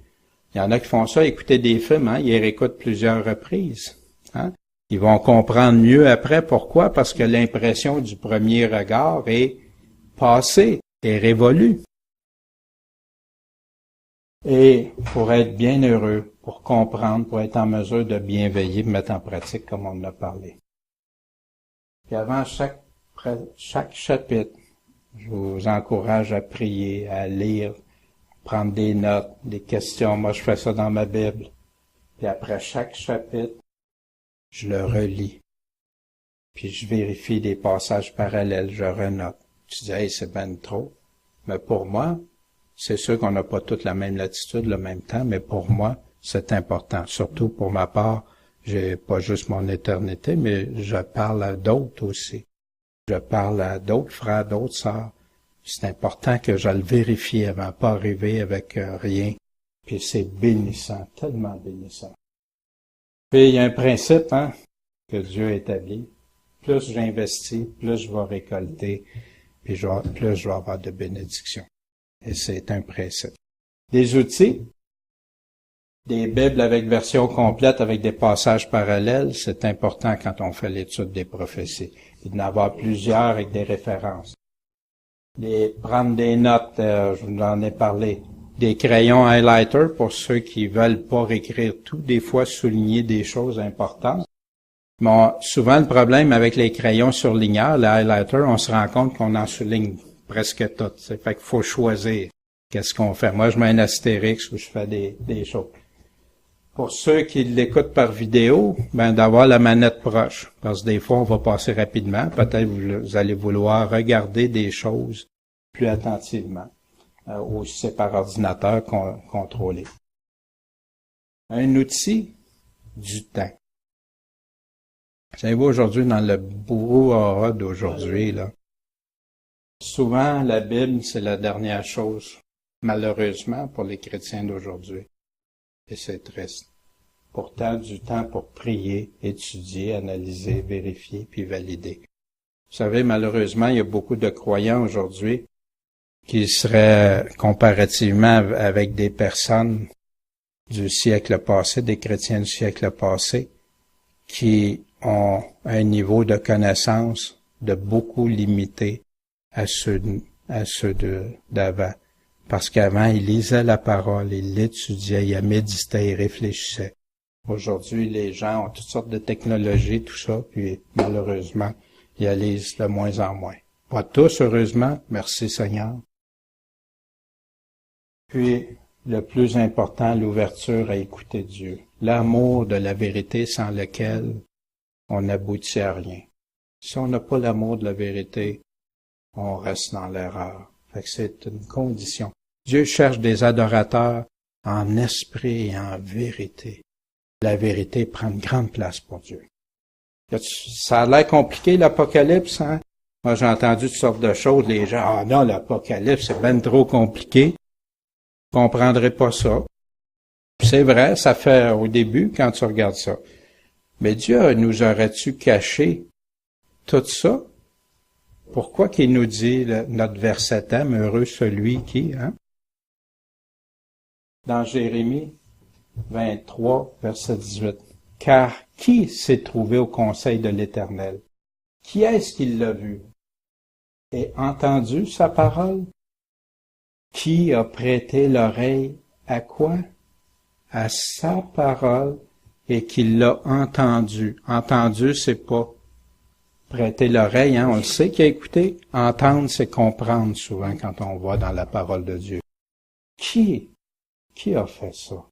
Il y en a qui font ça, écouter des films, hein, ils les réécoutent plusieurs reprises. Hein. Ils vont comprendre mieux après. Pourquoi? Parce que l'impression du premier regard est passée, est révolue. Et pour être bien heureux, pour comprendre, pour être en mesure de bien veiller, de mettre en pratique comme on en a parlé. Puis avant chaque chapitre, je vous encourage à prier, à lire, prendre des notes, des questions. Moi, je fais ça dans ma Bible. Puis après chaque chapitre, je le relis. Puis je vérifie des passages parallèles, je renote. Tu dis, hey, c'est ben trop. Mais pour moi, c'est sûr qu'on n'a pas toute la même latitude, le même temps, mais pour moi, c'est important. Surtout pour ma part, j'ai pas juste mon éternité, mais je parle à d'autres aussi. Je parle à d'autres frères, d'autres sœurs. C'est important que je le vérifie avant, pas arriver avec rien. Puis c'est bénissant, tellement bénissant. Puis il y a un principe, hein, que Dieu a établi. Plus j'investis, plus je vais récolter, puis plus je vais avoir de bénédictions. Et c'est un principe. Des outils. des Bibles avec version complète, avec des passages parallèles, c'est important quand on fait l'étude des prophéties. Il d'en avoir plusieurs avec des références. Prendre des notes, je vous en ai parlé. Des crayons highlighter pour ceux qui veulent pas réécrire tout, des fois souligner des choses importantes. Bon, souvent le problème avec les crayons surligneurs, les highlighters, on se rend compte qu'on en souligne presque tout. Fait qu'il faut choisir qu'est-ce qu'on fait. Moi, je mets un astérix où je fais des choses. Pour ceux qui l'écoutent par vidéo, d'avoir la manette proche. Parce que des fois, on va passer rapidement. Peut-être vous allez vouloir regarder des choses plus attentivement. Ou si c'est par ordinateur contrôlé. Un outil du temps. Savez-vous, aujourd'hui, dans le brouhaha d'aujourd'hui, là, souvent, la Bible, c'est la dernière chose, malheureusement, pour les chrétiens d'aujourd'hui. Et c'est triste. Pourtant, du temps pour prier, étudier, analyser, vérifier, puis valider. Vous savez, malheureusement, il y a beaucoup de croyants aujourd'hui qui seraient comparativement avec des personnes du siècle passé, des chrétiens du siècle passé, qui ont un niveau de connaissance de beaucoup limité à ceux d'avant. Parce qu'avant, ils lisaient la parole, ils l'étudiaient, ils la méditaient, ils réfléchissaient. Aujourd'hui, les gens ont toutes sortes de technologies, tout ça, puis malheureusement, ils la lisent de moins en moins. Pas tous, heureusement, merci Seigneur. Puis, le plus important, l'ouverture à écouter Dieu. L'amour de la vérité sans lequel on n'aboutit à rien. Si on n'a pas l'amour de la vérité, on reste dans l'erreur. Fait que c'est une condition. Dieu cherche des adorateurs en esprit et en vérité. La vérité prend une grande place pour Dieu. Ça a l'air compliqué, l'Apocalypse, hein? Moi, j'ai entendu toutes sortes de choses. Les gens, ah non, l'Apocalypse, c'est ben trop compliqué. Je comprendrai pas ça. C'est vrai, ça fait au début quand tu regardes ça. Mais Dieu nous aurait-tu caché tout ça? Pourquoi qu'il nous dit, notre verset thème, heureux celui qui, hein? Dans Jérémie 23, verset 18. Car qui s'est trouvé au conseil de l'Éternel? Qui est-ce qui l'a vu et entendu sa parole? Qui a prêté l'oreille à quoi? À sa parole et qui l'a entendu. Entendu, c'est pas prêter l'oreille, hein, on le sait qu'il a écouté. Entendre, c'est comprendre souvent quand on va dans la parole de Dieu. Qui a fait ça?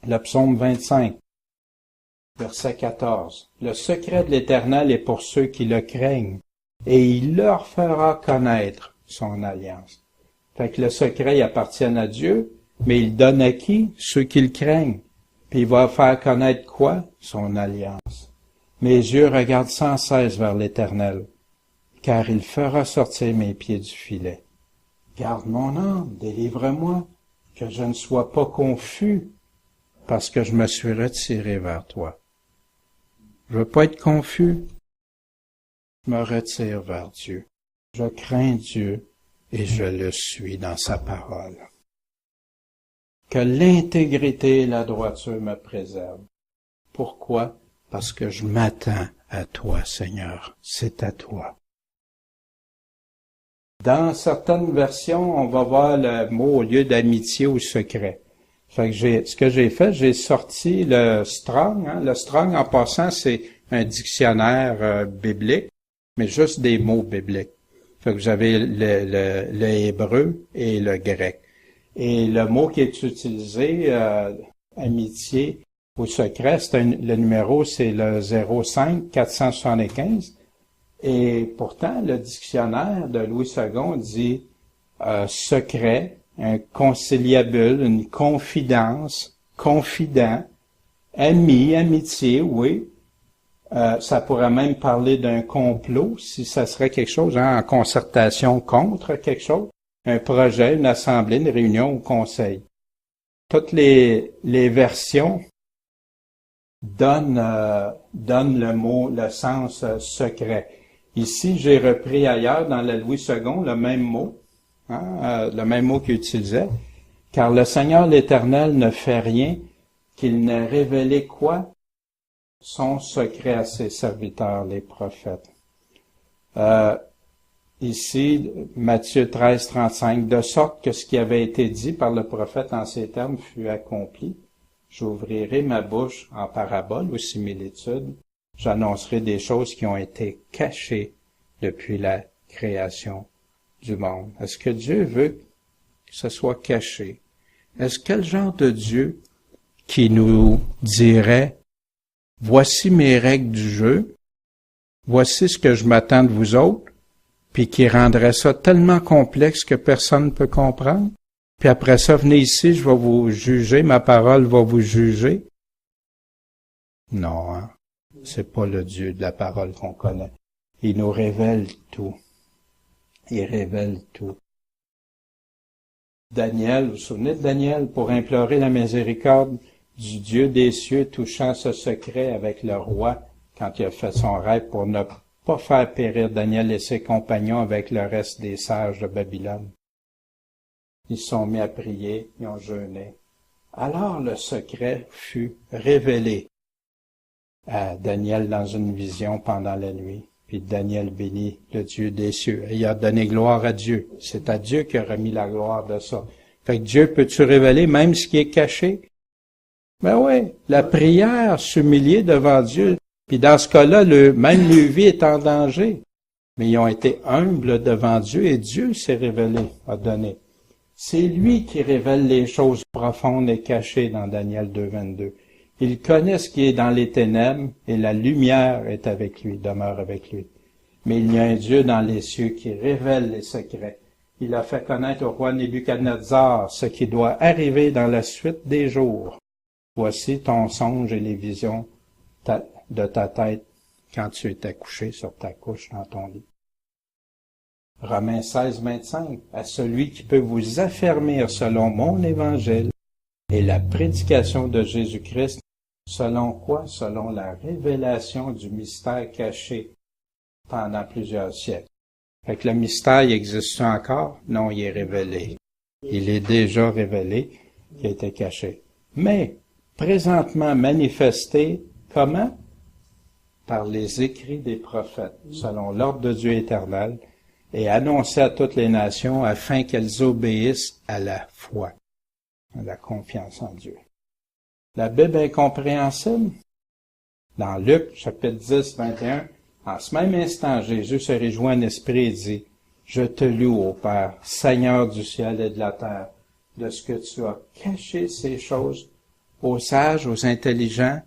Le psaume 25, verset 14. Le secret de l'Éternel est pour ceux qui le craignent, et il leur fera connaître son alliance. Fait que le secret, il appartient à Dieu, mais il donne à qui? Ceux qui le craignent. Puis il va faire connaître quoi? Son alliance. Mes yeux regardent sans cesse vers l'Éternel, car il fera sortir mes pieds du filet. Garde mon âme, délivre-moi, que je ne sois pas confus, parce que je me suis retiré vers toi. Je veux pas être confus. Je me retire vers Dieu. Je crains Dieu et je le suis dans sa parole. Que l'intégrité et la droiture me préservent. Pourquoi? Parce que je m'attends à toi, Seigneur. C'est à toi. Dans certaines versions, on va voir le mot au lieu d'amitié ou secret. Fait que ce que j'ai fait, j'ai sorti le Strong. Hein. Le Strong, en passant, c'est un dictionnaire biblique, mais juste des mots bibliques. Fait que vous avez le hébreu et le grec. Et le mot qui est utilisé, amitié ou secret, le numéro, c'est le 05 475. Et pourtant, le dictionnaire de Louis II dit secret, un conciliabule, une confidence, confident, ami, amitié, oui. Ça pourrait même parler d'un complot, si ça serait quelque chose, hein, en concertation contre quelque chose, un projet, une assemblée, une réunion ou conseil. Toutes les versions donnent le mot, le sens secret. Ici, j'ai repris ailleurs, dans la Louis II, le même mot, hein, le même mot qu'il utilisait, Car le Seigneur l'Éternel ne fait rien qu'il n'ait révélé quoi? Son secret à ses serviteurs, les prophètes. Ici, Matthieu 13, 35, de sorte que ce qui avait été dit par le prophète en ces termes fut accompli. J'ouvrirai ma bouche en parabole ou similitude. J'annoncerai des choses qui ont été cachées depuis la création du monde. Est-ce que Dieu veut que ce soit caché? Est-ce quel genre de Dieu qui nous dirait, voici mes règles du jeu, voici ce que je m'attends de vous autres, puis qui rendrait ça tellement complexe que personne ne peut comprendre? Puis après ça, venez ici, je vais vous juger, ma parole va vous juger. Non, hein? C'est pas le Dieu de la parole qu'on connaît. Il nous révèle tout. Il révèle tout. Daniel, vous vous souvenez de Daniel, pour implorer la miséricorde du Dieu des cieux touchant ce secret avec le roi quand il a fait son rêve pour ne pas faire périr Daniel et ses compagnons avec le reste des sages de Babylone. Ils se sont mis à prier, ils ont jeûné. Alors le secret fut révélé à Daniel dans une vision pendant la nuit. Puis Daniel bénit le Dieu des cieux. Et il a donné gloire à Dieu. C'est à Dieu qui a remis la gloire de ça. Fait que Dieu peut-tu révéler même ce qui est caché? Ben oui, la prière, s'humilier devant Dieu. Puis dans ce cas-là, même leur vie est en danger. Mais ils ont été humbles devant Dieu et Dieu s'est révélé, a donné. C'est lui qui révèle les choses profondes et cachées dans Daniel 2, 22. Il connaît ce qui est dans les ténèbres et la lumière est avec lui, demeure avec lui. Mais il y a un Dieu dans les cieux qui révèle les secrets. Il a fait connaître au roi Nebuchadnezzar ce qui doit arriver dans la suite des jours. Voici ton songe et les visions de ta tête quand tu étais couché sur ta couche dans ton lit. Romains 16, 25, à celui qui peut vous affermir selon mon évangile et la prédication de Jésus-Christ, selon quoi? Selon la révélation du mystère caché pendant plusieurs siècles. Fait que le mystère, il existe encore? Non, il est révélé. Il est déjà révélé, qui a été caché. Mais, présentement manifesté, comment? Par les écrits des prophètes, selon l'ordre de Dieu éternel, et annoncé à toutes les nations afin qu'elles obéissent à la foi, à la confiance en Dieu. La Bible est compréhensible? Dans Luc, chapitre 10, 21, en ce même instant, Jésus se réjouit en esprit et dit, « Je te loue, ô Père, Seigneur du ciel et de la terre, de ce que tu as caché ces choses aux sages, aux intelligents,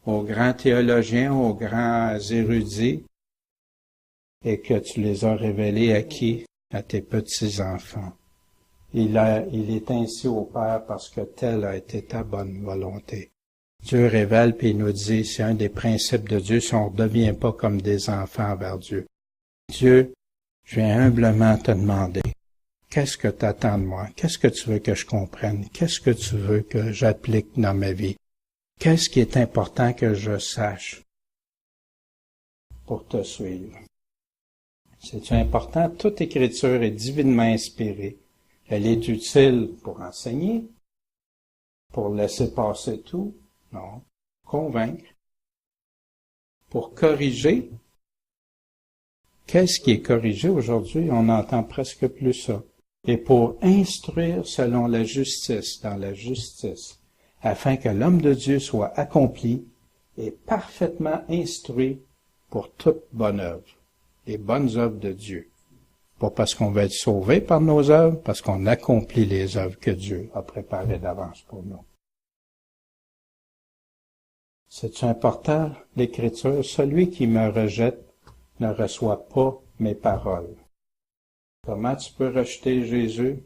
aux grands théologiens, aux grands érudits, et que tu les as révélés à qui? À tes petits-enfants. Il est ainsi au Père parce que telle a été ta bonne volonté. » Dieu révèle puis il nous dit, c'est un des principes de Dieu, si on ne devient pas comme des enfants envers Dieu. Dieu, je viens humblement te demander, qu'est-ce que tu attends de moi? Qu'est-ce que tu veux que je comprenne? Qu'est-ce que tu veux que j'applique dans ma vie? Qu'est-ce qui est important que je sache pour te suivre? C'est important, toute écriture est divinement inspirée. Elle est utile pour enseigner, pour laisser passer tout, non, convaincre, pour corriger. Qu'est-ce qui est corrigé aujourd'hui? On n'entend presque plus ça. Et pour instruire selon la justice, dans la justice, afin que l'homme de Dieu soit accompli et parfaitement instruit pour toute bonne œuvre, les bonnes œuvres de Dieu. Pas parce qu'on va être sauvé par nos œuvres, parce qu'on accomplit les œuvres que Dieu a préparées d'avance pour nous. C'est important, l'Écriture, celui qui me rejette ne reçoit pas mes paroles. Comment tu peux rejeter Jésus?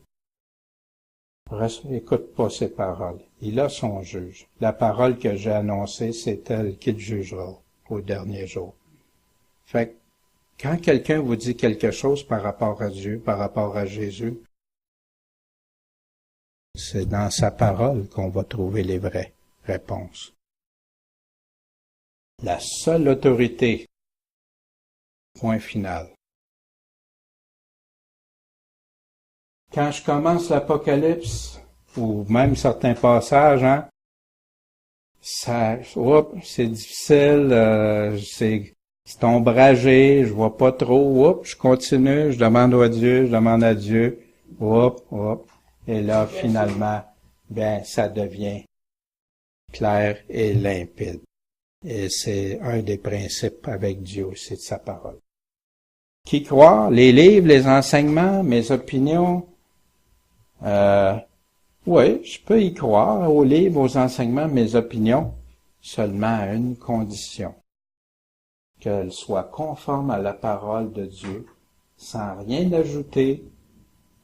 Écoute pas ses paroles. Il a son juge. La parole que j'ai annoncée, c'est elle qu'il jugera au dernier jour. Fait que, quand quelqu'un vous dit quelque chose par rapport à Dieu, par rapport à Jésus, c'est dans sa parole qu'on va trouver les vraies réponses. La seule autorité, point final. Quand je commence l'Apocalypse, ou même certains passages, hein, c'est difficile, c'est ombragé, je vois pas trop, je continue, je demande à Dieu, je demande à Dieu, et là, finalement, ça devient clair et limpide. Et c'est un des principes avec Dieu, c'est de sa parole. Qui croire? Les livres, les enseignements, mes opinions? Oui, je peux y croire aux livres, aux enseignements, mes opinions, seulement à une condition. Qu'elles soient conformes à la parole de Dieu, sans rien ajouter,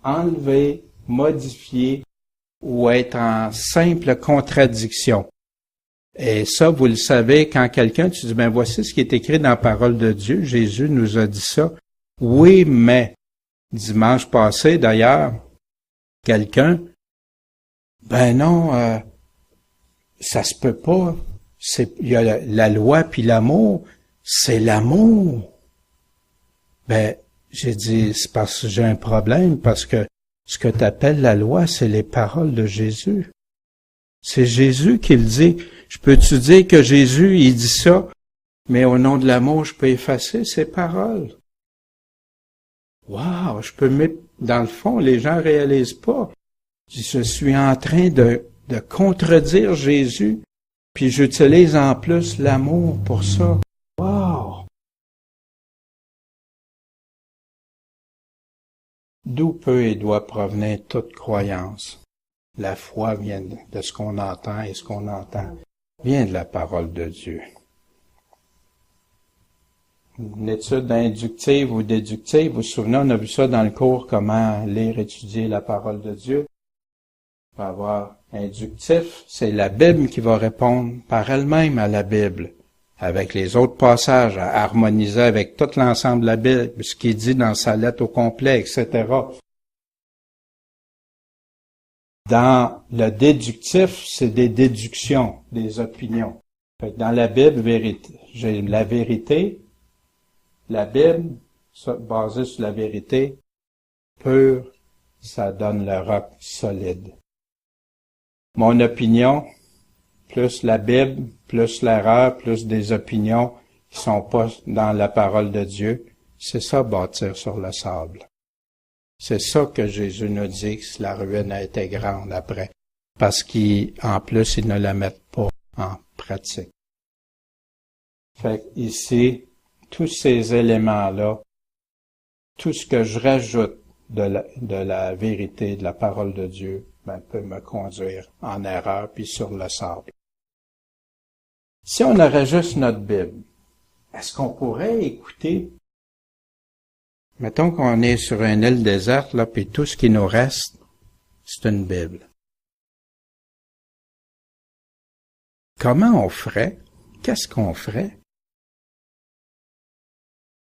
enlever, modifier ou être en simple contradiction. Et ça, vous le savez, quand quelqu'un, tu dis, voici ce qui est écrit dans la parole de Dieu, Jésus nous a dit ça. Oui, mais, dimanche passé, d'ailleurs, quelqu'un, non, ça se peut pas. Il y a la loi puis l'amour, c'est l'amour. J'ai dit, c'est parce que j'ai un problème, parce que ce que tu appelles la loi, c'est les paroles de Jésus. C'est Jésus qui le dit. Je peux-tu dire que Jésus, il dit ça, mais au nom de l'amour, je peux effacer ses paroles? Wow, je peux mettre, dans le fond, les gens réalisent pas. Je suis en train de contredire Jésus, puis j'utilise en plus l'amour pour ça. Wow! D'où peut et doit provenir toute croyance? La foi vient de ce qu'on entend, et ce qu'on entend vient de la parole de Dieu. Une étude inductive ou déductive, vous vous souvenez, on a vu ça dans le cours, comment lire, étudier la parole de Dieu. On va avoir inductif, c'est la Bible qui va répondre par elle-même à la Bible, avec les autres passages, à harmoniser avec tout l'ensemble de la Bible, ce qui est dit dans sa lettre au complet, etc. Dans le déductif, c'est des déductions, des opinions. Fait que dans la Bible, j'ai la vérité, la Bible, basée sur la vérité pure, ça donne le roc solide. Mon opinion, plus la Bible, plus l'erreur, plus des opinions qui sont pas dans la parole de Dieu, c'est ça bâtir sur le sable. C'est ça que Jésus nous dit que la ruine a été grande après, parce qu'en plus, ils ne la mettent pas en pratique. Fait ici, tous ces éléments-là, tout ce que je rajoute de la vérité, de la parole de Dieu, peut me conduire en erreur puis sur le sable. Si on aurait juste notre Bible, est-ce qu'on pourrait écouter? Mettons qu'on est sur une île déserte, là, puis tout ce qui nous reste, c'est une Bible. Comment on ferait? Qu'est-ce qu'on ferait?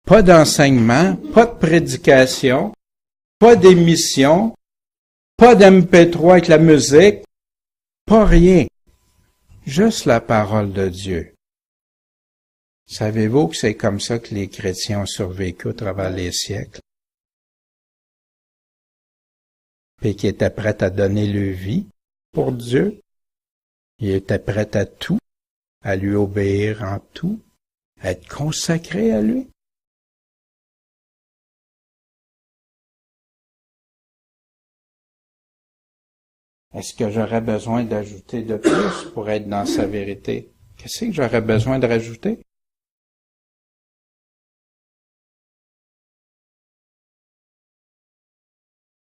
Pas d'enseignement, pas de prédication, pas d'émission, pas d'MP3 avec la musique, pas rien. Juste la parole de Dieu. Savez-vous que c'est comme ça que les chrétiens ont survécu à travers les siècles? Puis qu'ils étaient prêts à donner leur vie pour Dieu. Ils étaient prêts à tout, à lui obéir en tout, à être consacrés à lui. Est-ce que j'aurais besoin d'ajouter de plus pour être dans sa vérité? Qu'est-ce que j'aurais besoin de rajouter?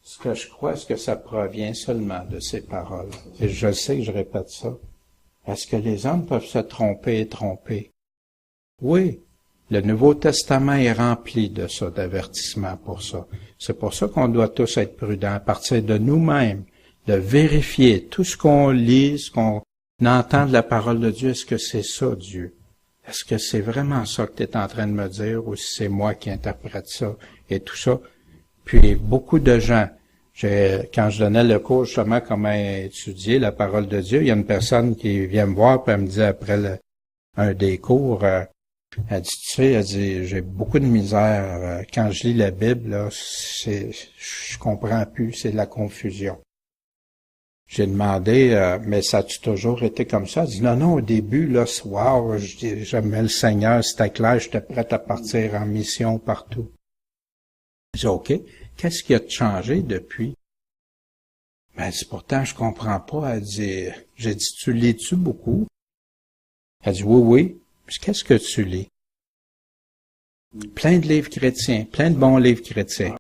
Ce que je crois, est-ce que ça provient seulement de ces paroles? Et je sais que je répète ça. Est-ce que les hommes peuvent se tromper et tromper? Oui. Le Nouveau Testament est rempli de ça, d'avertissements pour ça. C'est pour ça qu'on doit tous être prudents à partir de nous-mêmes, de vérifier tout ce qu'on lit, ce qu'on entend de la parole de Dieu. Est-ce que c'est ça, Dieu? Est-ce que c'est vraiment ça que tu es en train de me dire ou si c'est moi qui interprète ça et tout ça? Puis beaucoup de gens, quand je donnais le cours justement comment étudier la parole de Dieu, il y a une personne qui vient me voir puis elle me dit après un des cours, elle dit, tu sais, elle dit, j'ai beaucoup de misère quand je lis la Bible, là, je comprends plus, c'est de la confusion. J'ai demandé, mais ça a-tu toujours été comme ça? Elle dit, non, au début, là, wow, j'aimais le Seigneur, c'était clair, j'étais prête à partir en mission partout. J'ai dit, OK, qu'est-ce qui a changé depuis? Ben, elle dit, pourtant, je comprends pas. Elle dit, j'ai dit, tu lis-tu beaucoup? Elle dit, oui, oui. Puis, qu'est-ce que tu lis? Plein de livres chrétiens, plein de bons livres chrétiens.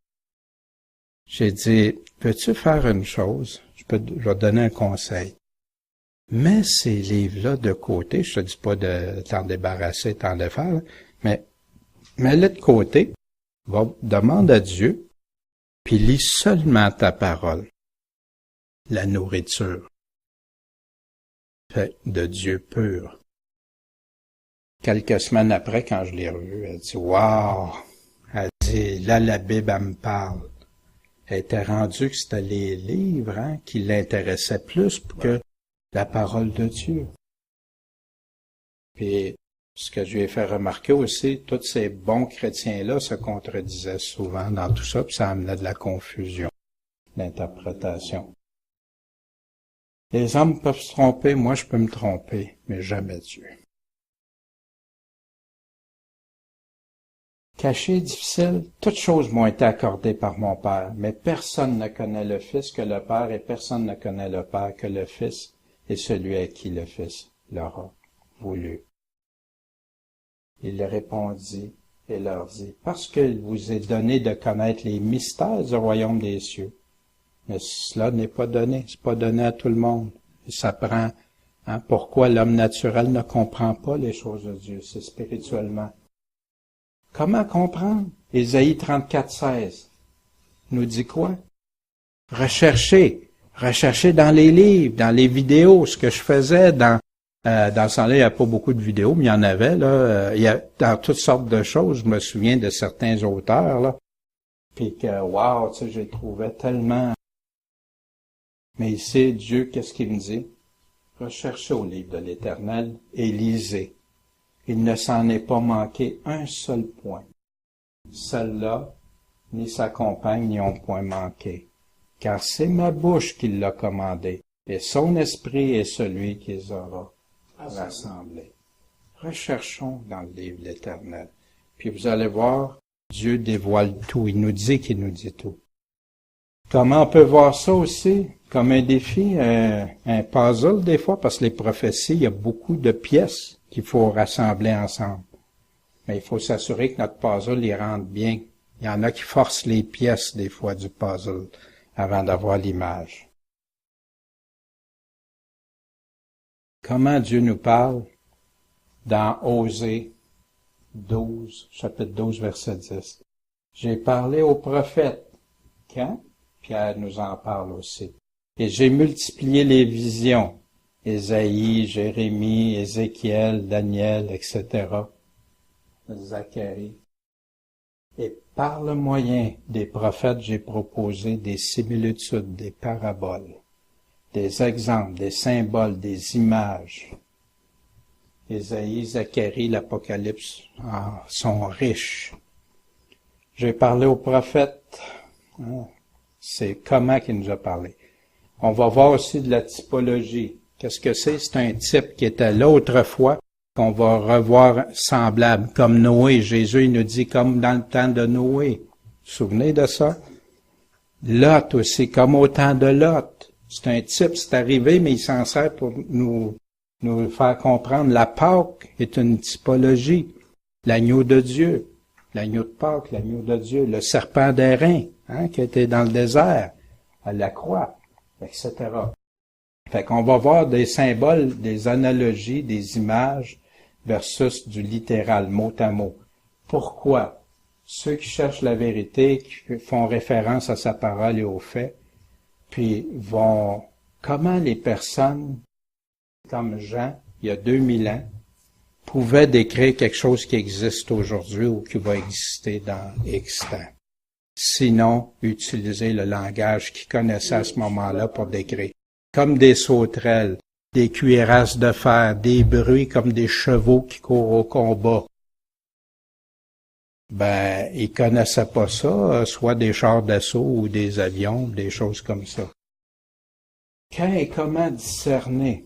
J'ai dit, peux-tu faire une chose? Je vais te donner un conseil. Mets ces livres-là de côté. Je te dis pas de t'en débarrasser, t'en défaire, mais mets-les de côté. Demande à Dieu, puis lis seulement ta parole. La nourriture fait de Dieu pur. Quelques semaines après, quand je l'ai revue, elle dit, wow! Elle dit, là, la Bible, elle me parle. Elle était rendue que c'était les livres qui l'intéressaient plus que la parole de Dieu. Puis, ce que je lui ai fait remarquer aussi, tous ces bons chrétiens-là se contredisaient souvent dans tout ça, puis ça amenait de la confusion, d'interprétation. Les hommes peuvent se tromper, moi je peux me tromper, mais jamais Dieu. Caché, difficile, toutes choses m'ont été accordées par mon Père, mais personne ne connaît le Fils que le Père, et personne ne connaît le Père que le Fils, et celui à qui le Fils l'aura voulu. Il répondit et leur dit, parce qu'il vous est donné de connaître les mystères du royaume des cieux. Mais cela n'est pas donné, c'est pas donné à tout le monde. Et ça prend, pourquoi l'homme naturel ne comprend pas les choses de Dieu, c'est spirituellement. Comment comprendre? Ésaïe 34:16 nous dit quoi? Recherchez dans les livres, dans les vidéos, ce que je faisais dans ce temps-là, il n'y a pas beaucoup de vidéos, mais il y en avait, là. Il y a dans toutes sortes de choses. Je me souviens de certains auteurs, là. Puis que, wow, tu sais, je les trouvais tellement. Mais ici, Dieu, qu'est-ce qu'il me dit? Recherchez au livre de l'Éternel et lisez. Il ne s'en est pas manqué un seul point. Celle-là, ni sa compagne n'y ont point manqué. Car c'est ma bouche qui l'a commandé, et son esprit est celui qui les aura rassemblés. Recherchons dans le livre de l'Éternel. Puis vous allez voir, Dieu dévoile tout. Il nous dit qu'il nous dit tout. Comment on peut voir ça aussi? Comme un défi, un puzzle des fois, parce que les prophéties, il y a beaucoup de pièces qu'il faut rassembler ensemble. Mais il faut s'assurer que notre puzzle y rentre bien. Il y en a qui forcent les pièces des fois du puzzle avant d'avoir l'image. Comment Dieu nous parle? Dans Osée 12, chapitre 12, verset 10. J'ai parlé aux prophètes. Quand? Pierre nous en parle aussi. Et j'ai multiplié les visions. Ésaïe, Jérémie, Ézéchiel, Daniel, etc. Zacharie. Et par le moyen des prophètes, j'ai proposé des similitudes, des paraboles, des exemples, des symboles, des images. Ésaïe, Zacharie, l'Apocalypse sont riches. J'ai parlé aux prophètes. C'est comment qu'il nous a parlé. On va voir aussi de la typologie. Qu'est-ce que c'est? C'est un type qui était là autrefois, qu'on va revoir semblable, comme Noé. Jésus, il nous dit comme dans le temps de Noé. Vous vous souvenez de ça? Lot aussi, comme au temps de Lot. C'est un type, c'est arrivé, mais il s'en sert pour nous faire comprendre. La Pâque est une typologie. L'agneau de Dieu. L'agneau de Pâque, l'agneau de Dieu. Le serpent d'airain, qui était dans le désert, à la croix, etc. Fait qu'on va voir des symboles, des analogies, des images versus du littéral, mot à mot. Pourquoi? Ceux qui cherchent la vérité, qui font référence à sa parole et aux faits, puis comment les personnes comme Jean, il y a 2000 ans, pouvaient décrire quelque chose qui existe aujourd'hui ou qui va exister dans X temps. Sinon, utiliser le langage qu'ils connaissaient à ce moment-là pour décrire. Comme des sauterelles, des cuirasses de fer, des bruits comme des chevaux qui courent au combat. Ils connaissaient pas ça, soit des chars d'assaut ou des avions, des choses comme ça. Quand et comment discerner?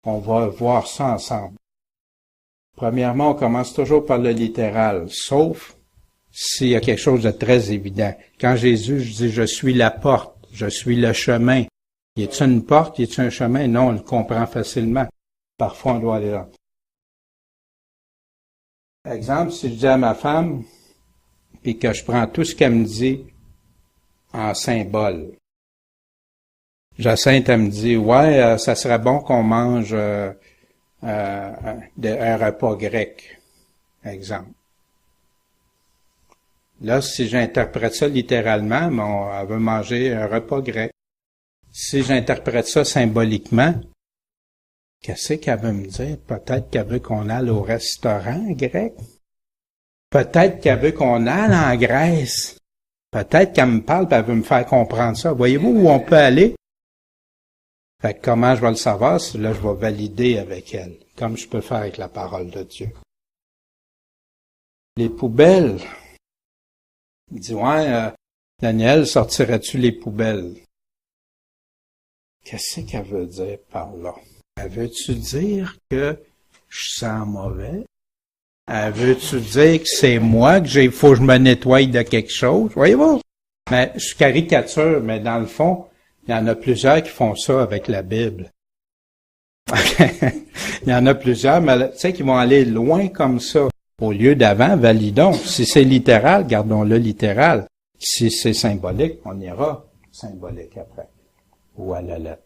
On va voir ça ensemble. Premièrement, on commence toujours par le littéral, sauf s'il y a quelque chose de très évident. Quand Jésus dit « Je suis la porte, je suis le chemin », y a-t-il une porte, y a-t-il un chemin? Non, on le comprend facilement. Parfois, on doit aller là. Exemple, si je dis à ma femme, puis que je prends tout ce qu'elle me dit en symbole. Jacinthe, elle me dit, ouais, ça serait bon qu'on mange un repas grec, exemple. Là, si j'interprète ça littéralement, elle veut manger un repas grec. Si j'interprète ça symboliquement, qu'est-ce qu'elle veut me dire? Peut-être qu'elle veut qu'on aille au restaurant grec. Peut-être qu'elle veut qu'on aille en Grèce. Peut-être qu'elle me parle et elle veut me faire comprendre ça. Voyez-vous où on peut aller? Fait que comment je vais le savoir? Là, je vais valider avec elle, comme je peux faire avec la parole de Dieu. Les poubelles. Il dit, ouais, Daniel, sortirais-tu les poubelles? Qu'est-ce qu'elle veut dire par là? Elle veut-tu dire que je sens mauvais? Elle veut-tu dire que c'est moi, il faut que je me nettoie de quelque chose? Voyez-vous? Mais je caricature, mais dans le fond, il y en a plusieurs qui font ça avec la Bible. Il y en a plusieurs, mais tu sais, qui vont aller loin comme ça. Au lieu d'avant, validons. Si c'est littéral, gardons-le littéral. Si c'est symbolique, on ira symbolique après. Ou à la lettre.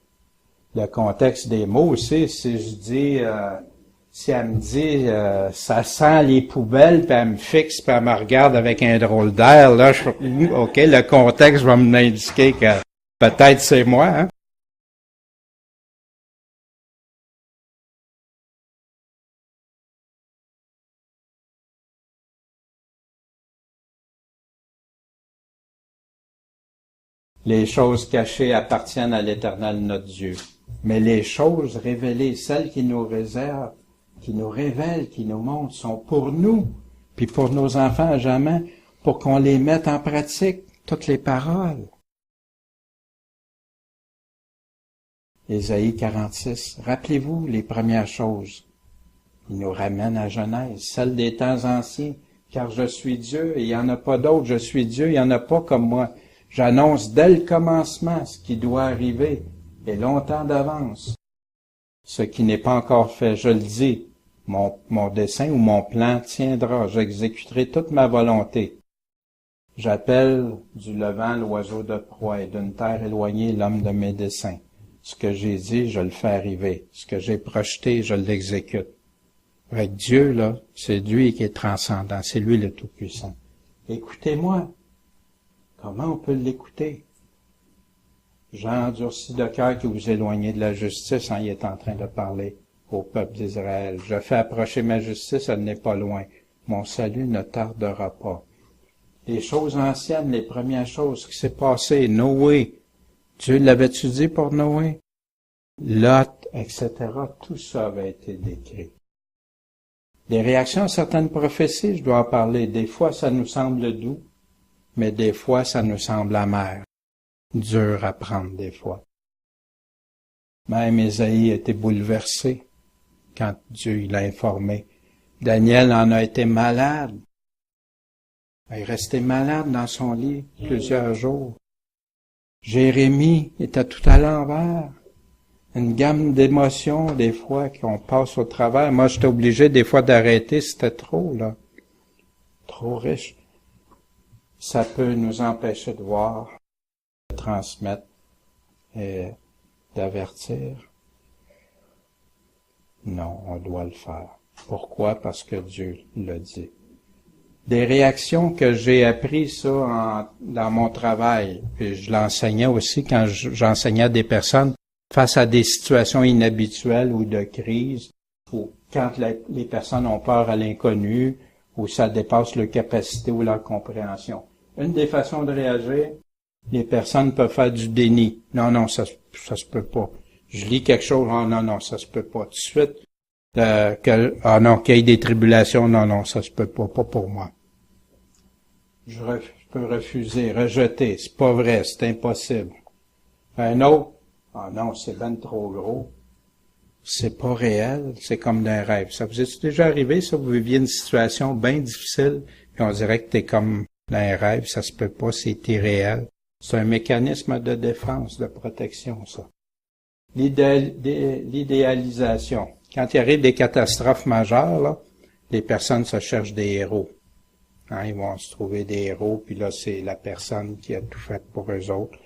Le contexte des mots aussi, si je dis, si elle me dit, ça sent les poubelles, puis elle me fixe, puis elle me regarde avec un drôle d'air, là, OK, le contexte va m'indiquer que peut-être c'est moi, hein. Les choses cachées appartiennent à l'Éternel notre Dieu. Mais les choses révélées, celles qui nous réservent, qui nous révèlent, qui nous montrent, sont pour nous, puis pour nos enfants à jamais, pour qu'on les mette en pratique, toutes les paroles. Ésaïe 46. Rappelez-vous les premières choses. Il nous ramène à Genèse, celle des temps anciens. Car je suis Dieu et il n'y en a pas d'autre. Je suis Dieu, il n'y en a pas comme moi. J'annonce dès le commencement ce qui doit arriver et longtemps d'avance. Ce qui n'est pas encore fait, je le dis. Mon dessein ou mon plan tiendra. J'exécuterai toute ma volonté. J'appelle du levant l'oiseau de proie et d'une terre éloignée l'homme de mes desseins. Ce que j'ai dit, je le fais arriver. Ce que j'ai projeté, je l'exécute. Avec Dieu, là, c'est lui qui est transcendant. C'est lui le Tout-Puissant. Écoutez-moi. Comment on peut l'écouter? Jean endurci de cœur que vous éloignez de la justice, il est en train de parler au peuple d'Israël. Je fais approcher ma justice, elle n'est pas loin. Mon salut ne tardera pas. Les choses anciennes, les premières choses qui s'est passé, Noé, Dieu l'avait-tu dit pour Noé? Lot, etc. Tout ça avait été décrit. Les réactions à certaines prophéties, je dois en parler. Des fois, ça nous semble doux, mais des fois, ça nous semble amer. Dur à prendre des fois. Même Ésaïe a été bouleversé quand Dieu l'a informé. Daniel en a été malade. Il est resté malade dans son lit plusieurs jours. Jérémie était tout à l'envers. Une gamme d'émotions, des fois, qu'on passe au travers. Moi, j'étais obligé, des fois, d'arrêter. C'était trop, là. Trop riche. Ça peut nous empêcher de voir, de transmettre et d'avertir. Non, on doit le faire. Pourquoi? Parce que Dieu l'a dit. Des réactions que j'ai apprises ça dans mon travail, puis je l'enseignais aussi quand j'enseignais à des personnes face à des situations inhabituelles ou de crise, ou quand les personnes ont peur à l'inconnu, ou ça dépasse leur capacité ou leur compréhension. Une des façons de réagir, les personnes peuvent faire du déni. Non, ça se peut pas. Je lis quelque chose, non, ça se peut pas. Tout de suite, qu'il y ait des tribulations, non, ça se peut pas pour moi. Je peux refuser, rejeter, c'est pas vrai, c'est impossible. Un autre, Ah non, c'est ben trop gros. C'est pas réel, c'est comme d'un rêve. Ça vous est déjà arrivé, ça? Vous viviez une situation bien difficile, puis on dirait que t'es comme d'un rêve, ça se peut pas, c'est irréel. C'est un mécanisme de défense, de protection, ça. L'idéalisation. Quand il arrive des catastrophes majeures, là, les personnes se cherchent des héros. Hein, ils vont se trouver des héros, puis là, c'est la personne qui a tout fait pour eux autres.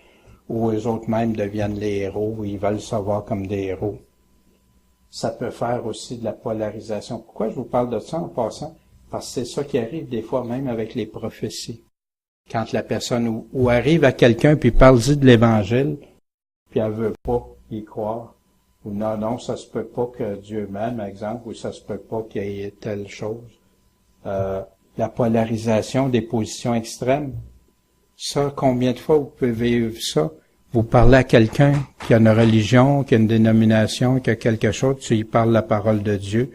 Ou eux autres même deviennent les héros, ou ils veulent se voir comme des héros. Ça peut faire aussi de la polarisation. Pourquoi je vous parle de ça en passant? Parce que c'est ça qui arrive des fois même avec les prophéties. Quand la personne ou arrive à quelqu'un puis parle-y de l'Évangile, puis elle veut pas y croire, ou non, ça se peut pas que Dieu m'aime, exemple, ou ça se peut pas qu'il y ait telle chose. La polarisation des positions extrêmes. Ça, combien de fois vous pouvez vivre ça? Vous parlez à quelqu'un qui a une religion, qui a une dénomination, qui a quelque chose, tu lui parles la parole de Dieu,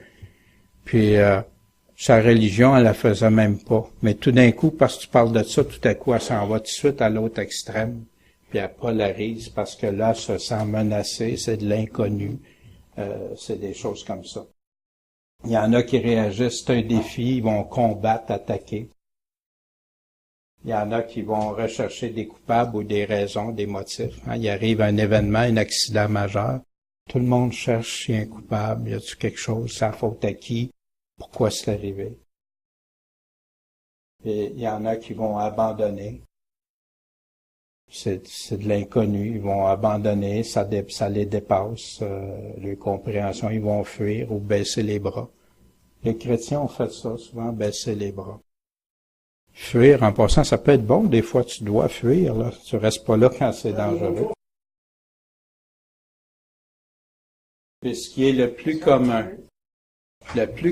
puis sa religion, elle la faisait même pas. Mais tout d'un coup, parce que tu parles de ça, tout à coup, elle s'en va tout de suite à l'autre extrême, puis elle polarise, parce que là, elle se sent menacée, c'est de l'inconnu, c'est des choses comme ça. Il y en a qui réagissent, c'est un défi, ils vont combattre, attaquer. Il y en a qui vont rechercher des coupables ou des raisons, des motifs. Hein. Il arrive un événement, un accident majeur. Tout le monde cherche s'il y a un coupable, y a-t-il quelque chose, c'est la faute à qui, pourquoi c'est arrivé. Et il y en a qui vont abandonner. C'est de l'inconnu, ils vont abandonner, ça les dépasse, leur compréhension, ils vont fuir ou baisser les bras. Les chrétiens ont fait ça, souvent baisser les bras. Fuir, en passant, ça peut être bon. Des fois, tu dois fuir, là. Tu restes pas là quand c'est dangereux. Puis ce qui est le plus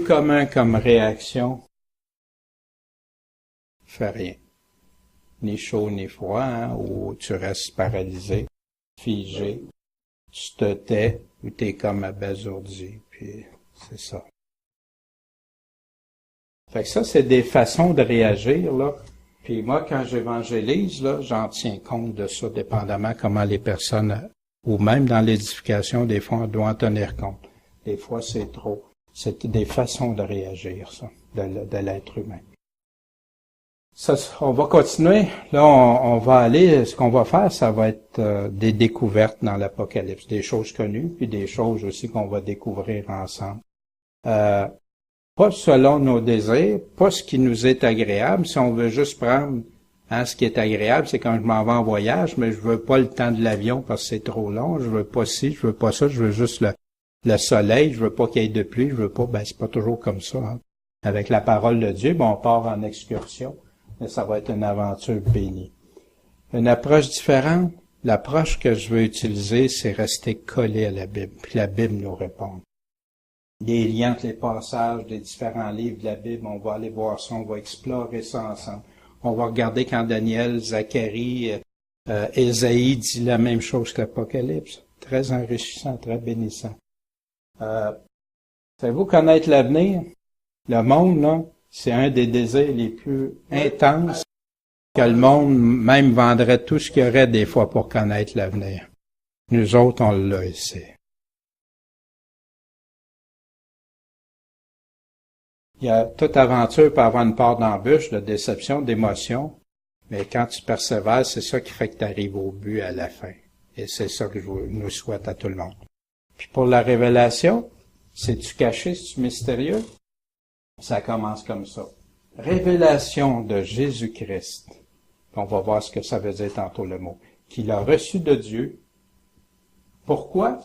commun comme réaction, fais rien. Ni chaud, ni froid, hein, ou tu restes paralysé, figé, tu te tais, ou t'es comme abasourdi, puis c'est ça. Fait que ça, c'est des façons de réagir, là. Puis moi, quand j'évangélise, là, j'en tiens compte de ça, dépendamment comment les personnes, ou même dans l'édification, des fois, on doit en tenir compte. Des fois, c'est trop. C'est des façons de réagir, ça, de l'être humain. Ça, on va continuer. Là, on va aller, ce qu'on va faire, ça va être des découvertes dans l'Apocalypse, des choses connues, puis des choses aussi qu'on va découvrir ensemble. Pas selon nos désirs, pas ce qui nous est agréable. Si on veut juste prendre ce qui est agréable, c'est quand je m'en vais en voyage, mais je veux pas le temps de l'avion parce que c'est trop long. Je veux pas ci, je veux pas ça, je veux juste le soleil, je veux pas qu'il y ait de pluie, je veux pas, c'est pas toujours comme ça. Hein. Avec la parole de Dieu, on part en excursion, mais ça va être une aventure bénie. Une approche différente, l'approche que je veux utiliser, c'est rester collé à la Bible, puis la Bible nous répond. Des liens entre les passages des différents livres de la Bible, on va aller voir ça, on va explorer ça ensemble. On va regarder quand Daniel, Zacharie, Ésaïe dit la même chose que l'Apocalypse. Très enrichissant, très bénissant. Savez-vous connaître l'avenir? Le monde, là, c'est un des désirs les plus intenses que le monde même vendrait tout ce qu'il y aurait des fois pour connaître l'avenir. Nous autres, on l'a ici. Il y a toute aventure peut avoir une part d'embûche, de déception, d'émotion, mais quand tu persévères, c'est ça qui fait que tu arrives au but à la fin. Et c'est ça que je nous souhaite à tout le monde. Puis pour la révélation, c'est-tu caché, c'est-tu mystérieux? Ça commence comme ça. Révélation de Jésus-Christ. On va voir ce que ça veut dire tantôt le mot. Qu'il a reçu de Dieu. Pourquoi?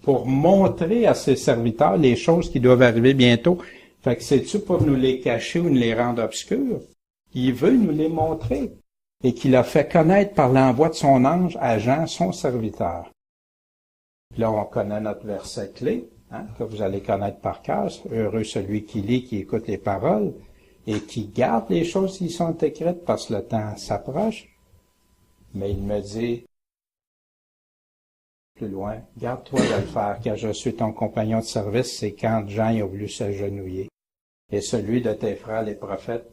Pour montrer à ses serviteurs les choses qui doivent arriver bientôt. Fait que c'est-tu pour nous les cacher ou nous les rendre obscurs? Il veut nous les montrer. Et qu'il a fait connaître par l'envoi de son ange à Jean, son serviteur. Là, on connaît notre verset clé, que vous allez connaître par cœur. Heureux celui qui lit, qui écoute les paroles et qui garde les choses qui sont écrites parce que le temps s'approche. Mais il me dit, plus loin, garde-toi de le faire, car je suis ton compagnon de service. C'est quand Jean a voulu s'agenouiller. Et celui de tes frères les prophètes,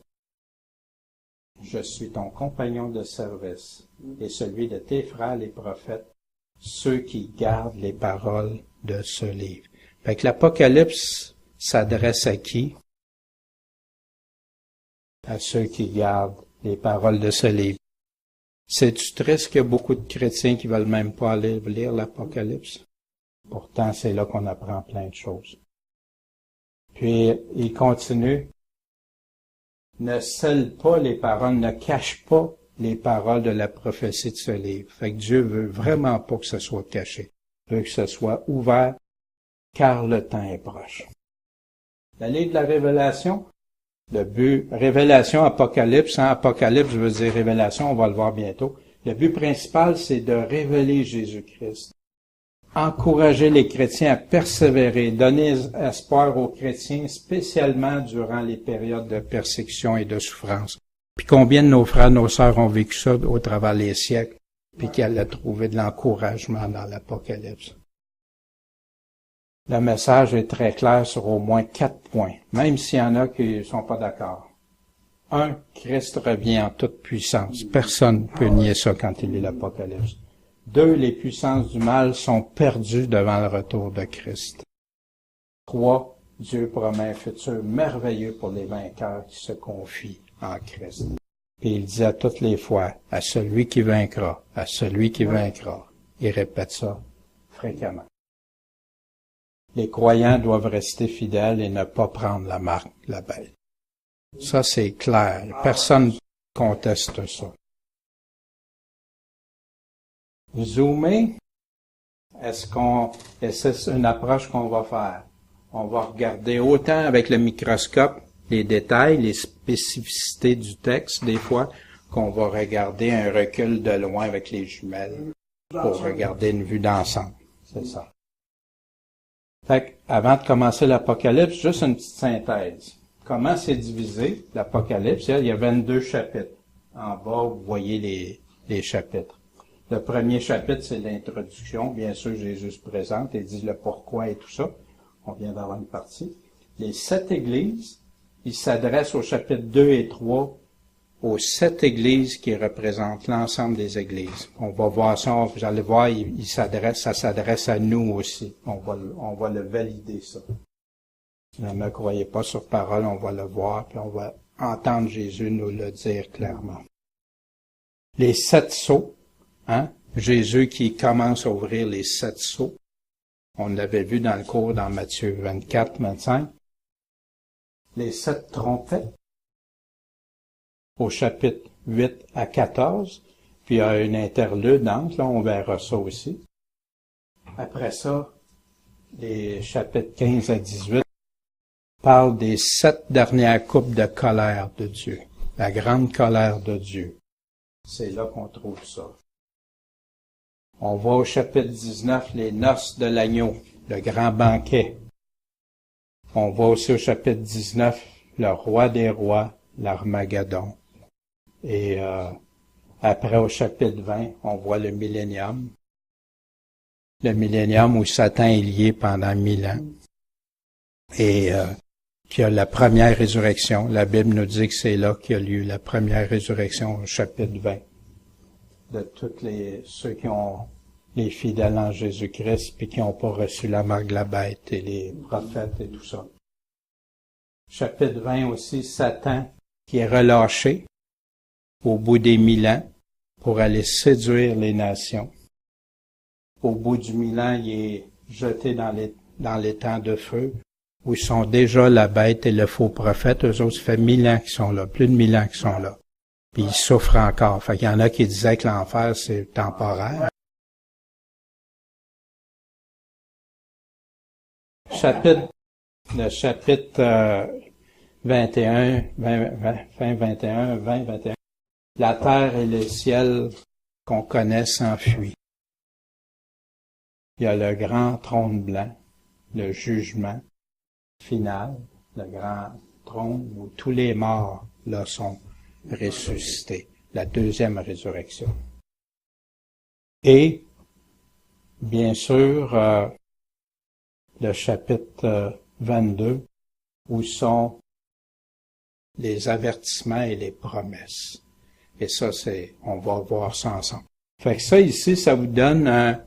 je suis ton compagnon de service. Et celui de tes frères les prophètes, ceux qui gardent les paroles de ce livre. Fait que l'Apocalypse s'adresse à qui? À ceux qui gardent les paroles de ce livre. C'est-tu triste qu'il y a beaucoup de chrétiens qui veulent même pas aller lire l'Apocalypse? Pourtant, c'est là qu'on apprend plein de choses. Puis, il continue. Ne scelle pas les paroles, ne cache pas les paroles de la prophétie de ce livre. Fait que Dieu veut vraiment pas que ce soit caché. Il veut que ce soit ouvert, car le temps est proche. Le livre de la Révélation, le but, Révélation, Apocalypse, Apocalypse veut dire révélation, on va le voir bientôt. Le but principal, c'est de révéler Jésus-Christ. Encourager les chrétiens à persévérer, donner espoir aux chrétiens, spécialement durant les périodes de persécution et de souffrance. Puis combien de nos frères, nos sœurs ont vécu ça au travers des siècles, puis qu'elle a trouvé de l'encouragement dans l'Apocalypse. Le message est très clair sur au moins 4 points, même s'il y en a qui ne sont pas d'accord. 1. Christ revient en toute puissance. Personne ne peut nier ça quand il lit l'Apocalypse. 2. Les puissances du mal sont perdues devant le retour de Christ. 3. Dieu promet un futur merveilleux pour les vainqueurs qui se confient en Christ. Et il dit à toutes les fois, à celui qui vaincra, à celui qui vaincra. Il répète ça fréquemment. Les croyants doivent rester fidèles et ne pas prendre la marque de la bête. Ça, c'est clair. Personne ne conteste ça. Zoomer, c'est une approche qu'on va faire. On va regarder autant avec le microscope les détails, les spécificités du texte, des fois, qu'on va regarder un recul de loin avec les jumelles pour regarder une vue d'ensemble. C'est ça. Fait avant de commencer l'Apocalypse, juste une petite synthèse. Comment c'est divisé, l'Apocalypse? Il y a 22 chapitres. En bas, vous voyez les chapitres. Le premier chapitre, c'est l'introduction. Bien sûr, Jésus se présente et dit le pourquoi et tout ça. On vient d'avoir une partie. Les 7 églises, il s'adresse au chapitre 2 et 3 aux 7 églises qui représentent l'ensemble des églises. On va voir ça, vous allez voir, ça s'adresse à nous aussi. On va le valider, ça. Si vous ne croyez pas sur parole, on va le voir, puis on va entendre Jésus nous le dire clairement. Les 7 sceaux, Jésus qui commence à ouvrir les 7 sceaux. On l'avait vu dans le cours dans Matthieu 24, 25. Les 7 trompettes, au chapitre 8 à 14, puis il y a une interlude entre, là, on verra ça aussi. Après ça, les chapitres 15 à 18 parlent des 7 dernières coupes de colère de Dieu, la grande colère de Dieu. C'est là qu'on trouve ça. On voit au chapitre 19 les noces de l'agneau, le grand banquet. On voit aussi au chapitre 19 le roi des rois, l'Armageddon. Et après, au chapitre 20, on voit le millénium. Le millénium où Satan est lié pendant 1000 ans. Et qu'il y a la première résurrection. La Bible nous dit que c'est là qu'il y a lieu la première résurrection au chapitre 20. De tous ceux qui ont les fidèles en Jésus-Christ puis qui n'ont pas reçu la marque de la bête et les prophètes et tout ça. Chapitre 20 aussi, Satan qui est relâché au bout des 1000 ans pour aller séduire les nations. Au bout du 1000 ans, il est jeté dans les temps de feu où ils sont déjà la bête et le faux prophète. Eux autres, ça fait 1000 ans qu'ils sont là, plus de 1000 ans qu'ils sont là. Puis ils souffrent encore. Fait qu'il y en a qui disaient que l'enfer, c'est temporaire. Le chapitre 21, fin 21, 20, 21. La terre et le ciel qu'on connaît s'enfuient. Il y a le grand trône blanc, le jugement final, le grand trône où tous les morts là sont ressuscités, la deuxième résurrection. Et, bien sûr, le chapitre 22, où sont les avertissements et les promesses. Et ça, on va voir ça ensemble. Fait que ça, ici, ça vous donne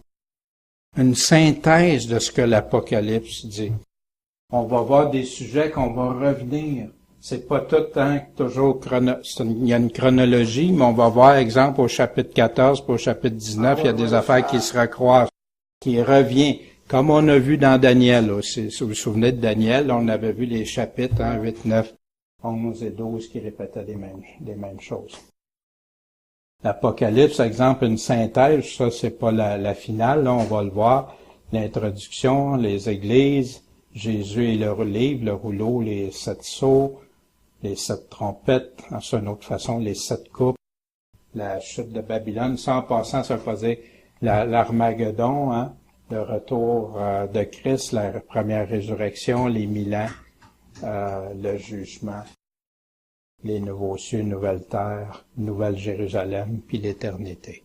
une synthèse de ce que l'Apocalypse dit. On va voir des sujets qu'on va revenir. C'est pas tout le temps toujours il y a une chronologie, mais on va voir, exemple, au chapitre 14 puis au chapitre 19, il y a des affaires qui se recroisent, qui revient. Comme on a vu dans Daniel aussi. Si vous vous souvenez de Daniel, on avait vu les chapitres 8, 9, 11 et 12 qui répétaient les mêmes choses. L'Apocalypse, exemple, une synthèse, ça c'est pas la finale, là, on va le voir. L'introduction, les églises, Jésus et le livre, le rouleau, les 7 sceaux, les 7 trompettes, c'est une autre façon, les 7 coupes, la chute de Babylone. Ça, en passant, ça faisait l'Armageddon, le retour de Christ, la première résurrection, les 1000 ans, le jugement, les nouveaux cieux, nouvelle terre, nouvelle Jérusalem, puis l'éternité.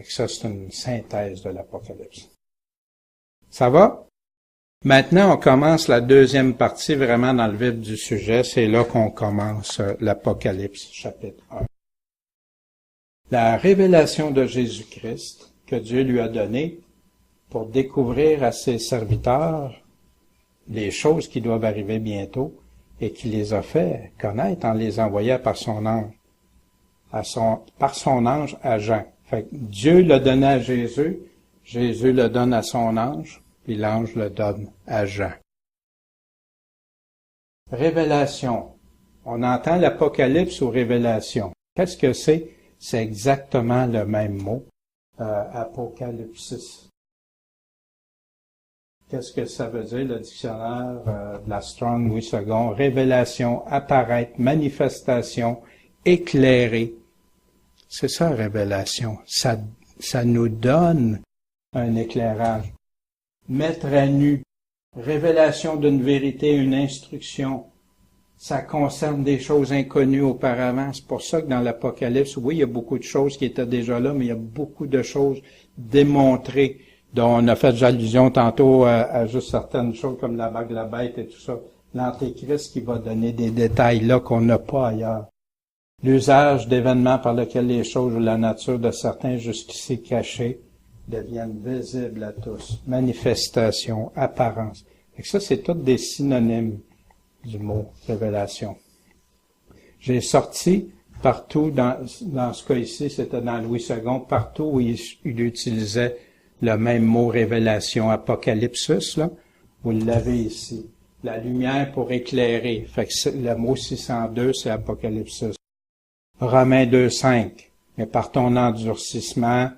Ça, c'est une synthèse de l'Apocalypse. Ça va? Maintenant, on commence la deuxième partie vraiment dans le vif du sujet. C'est là qu'on commence l'Apocalypse, chapitre 1. La révélation de Jésus-Christ que Dieu lui a donnée pour découvrir à ses serviteurs les choses qui doivent arriver bientôt et qui les a fait connaître en les envoyant par son ange, par son ange à Jean. Fait que Dieu l'a donné à Jésus, Jésus le donne à son ange, puis l'ange le donne à Jean. Révélation. On entend l'Apocalypse ou Révélation. Qu'est-ce que c'est? C'est exactement le même mot, Apocalypsis. Qu'est-ce que ça veut dire, le dictionnaire de la Strong Louis II? Révélation, apparaître, manifestation, éclairer. C'est ça, révélation. Ça nous donne un éclairage. Mettre à nu. Révélation d'une vérité, une instruction. Ça concerne des choses inconnues auparavant. C'est pour ça que dans l'Apocalypse, oui, il y a beaucoup de choses qui étaient déjà là, mais il y a beaucoup de choses démontrées, dont on a fait allusion tantôt à juste certaines choses comme la bague de la bête et tout ça. L'Antéchrist qui va donner des détails là qu'on n'a pas ailleurs. L'usage d'événements par lesquels les choses ou la nature de certains jusqu'ici cachés deviennent visibles à tous. Manifestation, apparence. Et ça, c'est tous des synonymes du mot révélation. J'ai sorti partout, dans ce cas ici, c'était dans Louis II, partout où il utilisait le même mot révélation, apocalypsis, là, vous l'avez ici. La lumière pour éclairer. Fait que le mot 602, c'est apocalypsis. Romains 2,5. Mais par ton endurcissement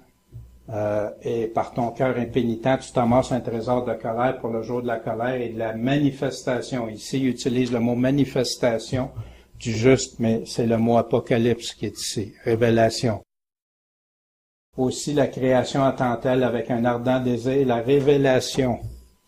et par ton cœur impénitent, tu t'amasses un trésor de colère pour le jour de la colère et de la manifestation. Ici, il utilise le mot manifestation du juste, mais c'est le mot apocalypse qui est ici. Révélation. Aussi, la création attend-elle avec un ardent désir la révélation.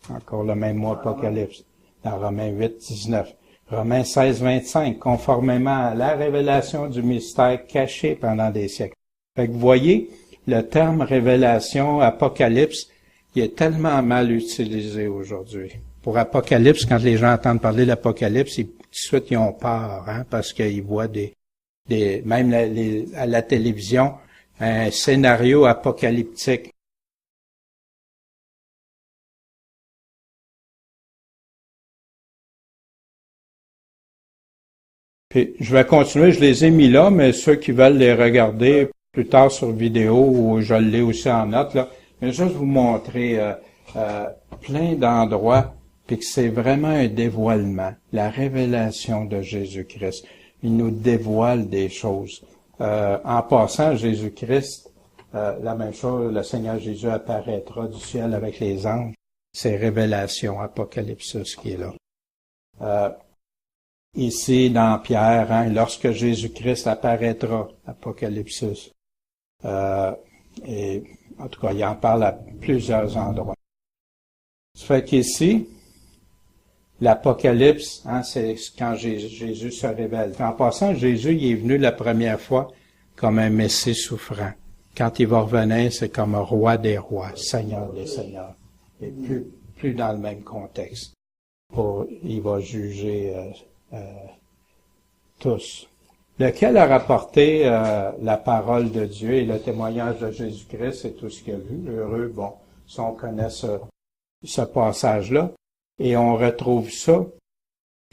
Encore le même mot apocalypse. Dans Romains 8, 19. Romains 16, 25. Conformément à la révélation du mystère caché pendant des siècles. Fait que vous voyez, le terme révélation, apocalypse, il est tellement mal utilisé aujourd'hui. Pour apocalypse, quand les gens entendent parler d'apocalypse, tout de suite, ils ont peur, parce qu'ils voient même à la télévision, un scénario apocalyptique. Puis, je vais continuer, je les ai mis là, mais ceux qui veulent les regarder plus tard sur vidéo, ou je l'ai aussi en note, là, mais juste vous montrer plein d'endroits, puis que c'est vraiment un dévoilement, la révélation de Jésus-Christ. Il nous dévoile des choses. En passant, Jésus-Christ, la même chose, le Seigneur Jésus apparaîtra du ciel avec les anges. C'est Révélation, Apocalypse qui est là. Ici, dans Pierre, lorsque Jésus-Christ apparaîtra, Apocalypse. Et en tout cas, il en parle à plusieurs endroits. Ça fait qu'ici, l'Apocalypse, c'est quand Jésus se révèle. En passant, Jésus il est venu la première fois comme un Messie souffrant. Quand il va revenir, c'est comme un roi des rois, Seigneur des seigneurs. Et plus dans le même contexte. Il va juger tous. Lequel a rapporté la parole de Dieu et le témoignage de Jésus-Christ et tout ce qu'il a vu. Heureux, si on connaît ce passage-là. Et on retrouve ça,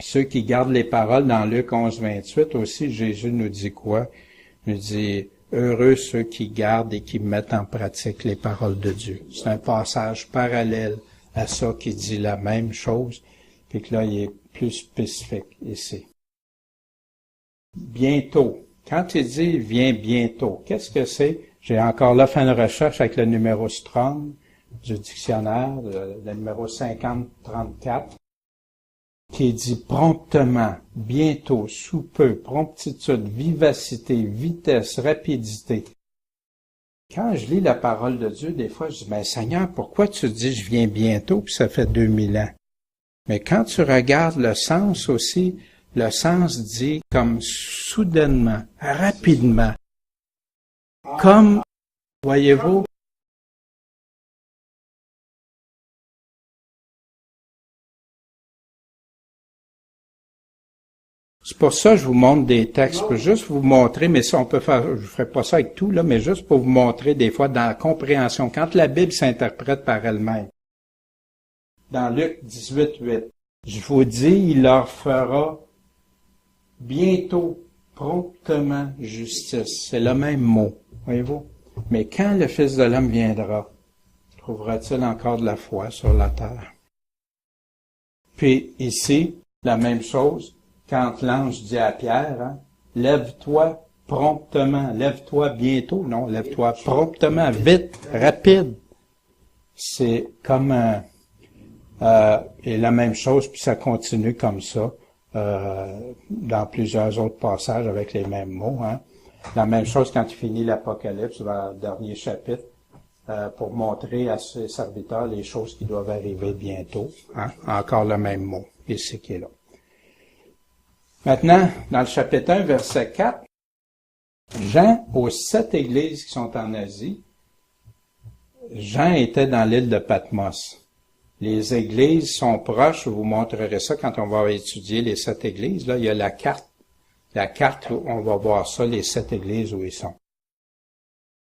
ceux qui gardent les paroles dans Luc 11, 28 aussi, Jésus nous dit quoi? Il nous dit, heureux ceux qui gardent et qui mettent en pratique les paroles de Dieu. C'est un passage parallèle à ça qui dit la même chose, puis que là, il est plus spécifique ici. Bientôt. Quand il dit « viens bientôt », qu'est-ce que c'est? J'ai encore là fait une recherche avec le numéro Strong du dictionnaire, le numéro 5034, qui dit promptement, bientôt, sous peu, promptitude, vivacité, vitesse, rapidité. Quand je lis la parole de Dieu, des fois, je dis, mais Seigneur, pourquoi tu dis je viens bientôt, puis ça fait 2000 ans? Mais quand tu regardes le sens aussi, le sens dit comme soudainement, rapidement. Comme, voyez-vous, c'est pour ça que je vous montre des textes, pour juste vous montrer, mais ça on peut faire, je ferai pas ça avec tout, là, mais juste pour vous montrer des fois dans la compréhension, quand la Bible s'interprète par elle-même. Dans Luc 18, 8, je vous dis, il leur fera bientôt, promptement justice. C'est le même mot, voyez-vous. Mais quand le Fils de l'homme viendra, trouvera-t-il encore de la foi sur la terre? Puis ici, la même chose, quand l'ange dit à Pierre, hein, lève-toi promptement, lève-toi bientôt, non, lève-toi promptement, vite, rapide. C'est comme et la même chose, puis ça continue comme ça dans plusieurs autres passages avec les mêmes mots. Hein. La même chose quand il finit l'Apocalypse, dans le dernier chapitre, pour montrer à ses serviteurs les choses qui doivent arriver bientôt. Hein. Encore le même mot, ici qui est là. Maintenant, dans le chapitre 1, verset 4, Jean, aux 7 églises qui sont en Asie, Jean était dans l'île de Patmos. Les églises sont proches, je vous montrerai ça quand on va étudier les 7 églises. Là, il y a la carte. La carte, où on va voir ça, les 7 églises où ils sont.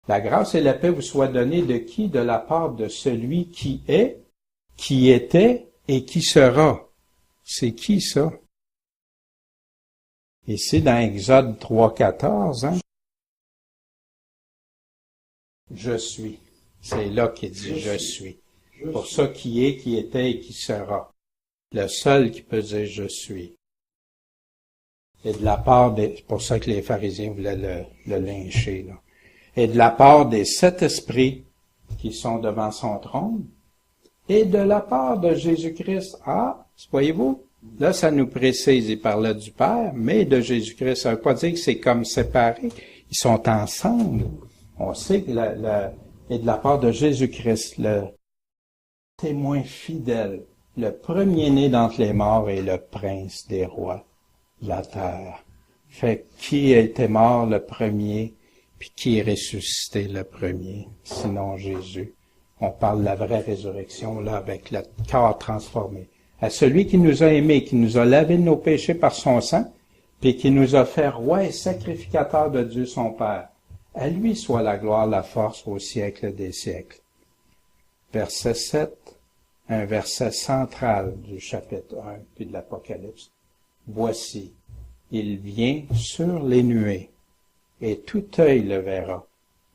La grâce et la paix vous soient données de qui? De la part de celui qui est, qui était et qui sera. C'est qui ça? Ici, dans Exode 3.14, hein? Je suis. C'est là qu'il dit je suis. Pour ça qui est, qui était et qui sera. Le seul qui peut dire je suis. Et de la part des, c'est pour ça que les pharisiens voulaient le lyncher, là. Et de la part des 7 esprits qui sont devant son trône, et de la part de Jésus-Christ. Ah, voyez-vous? Là, ça nous précise, il parlait du Père, mais de Jésus-Christ. Ça ne veut pas dire que c'est comme séparé. Ils sont ensemble. On sait que et de la part de Jésus-Christ, le témoin fidèle, le premier-né d'entre les morts et le prince des rois de la terre. Fait qui était mort le premier, puis qui est ressuscité le premier, sinon Jésus. On parle de la vraie résurrection, là, avec le corps transformé. À celui qui nous a aimés, qui nous a lavé de nos péchés par son sang, puis qui nous a fait roi et sacrificateur de Dieu son Père. À lui soit la gloire, la force au siècle des siècles. Verset 7, un verset central du chapitre 1 puis de l'Apocalypse. Voici, il vient sur les nuées, et tout œil le verra,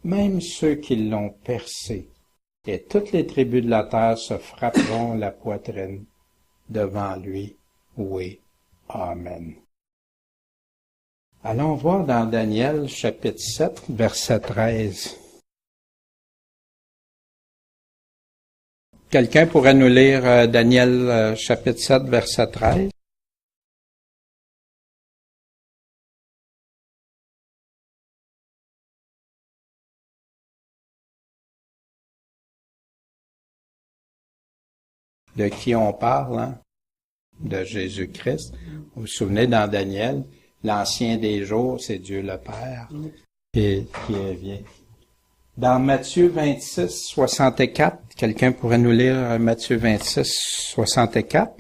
même ceux qui l'ont percé, et toutes les tribus de la terre se frapperont la poitrine devant lui. Oui, Amen. Allons voir dans Daniel, chapitre 7, verset 13. Quelqu'un pourrait nous lire Daniel, chapitre 7, verset 13? De qui on parle, hein? De Jésus-Christ. Vous vous souvenez dans Daniel, l'ancien des jours, c'est Dieu le Père, qui vient. Dans Matthieu 26, 64, quelqu'un pourrait nous lire Matthieu 26, 64?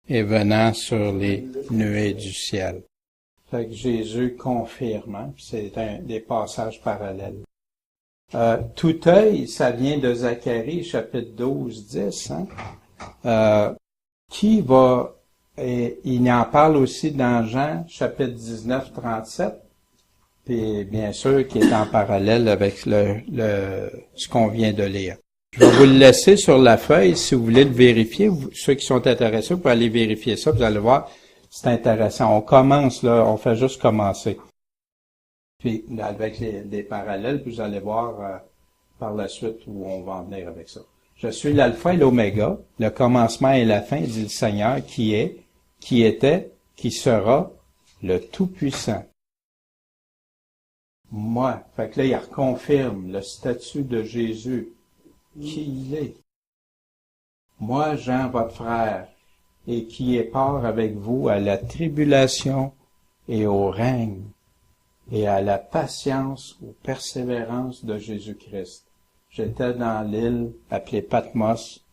et venant sur les nuées du ciel. Fait que Jésus confirme, hein, c'est des passages parallèles. Tout œil, ça vient de Zacharie, chapitre 12, 10. Hein? Qui va, et il en parle aussi dans Jean, chapitre 19, 37, puis bien sûr qui est en parallèle avec ce qu'on vient de lire. Je vais vous le laisser sur la feuille si vous voulez le vérifier. Ceux qui sont intéressés, vous pouvez aller vérifier ça, vous allez voir, c'est intéressant. On commence là, on fait juste commencer. Puis avec des parallèles, puis vous allez voir par la suite où on va en venir avec ça. Je suis l'alpha et l'oméga, le commencement et la fin, dit le Seigneur, qui est, qui était, qui sera, le Tout-Puissant. Moi, fait que là, il reconfirme le statut de Jésus, qui il est. Moi, Jean, votre frère, et qui est part avec vous à la tribulation et au règne, et à la patience, aux persévérances de Jésus-Christ. J'étais dans l'île appelée Patmos.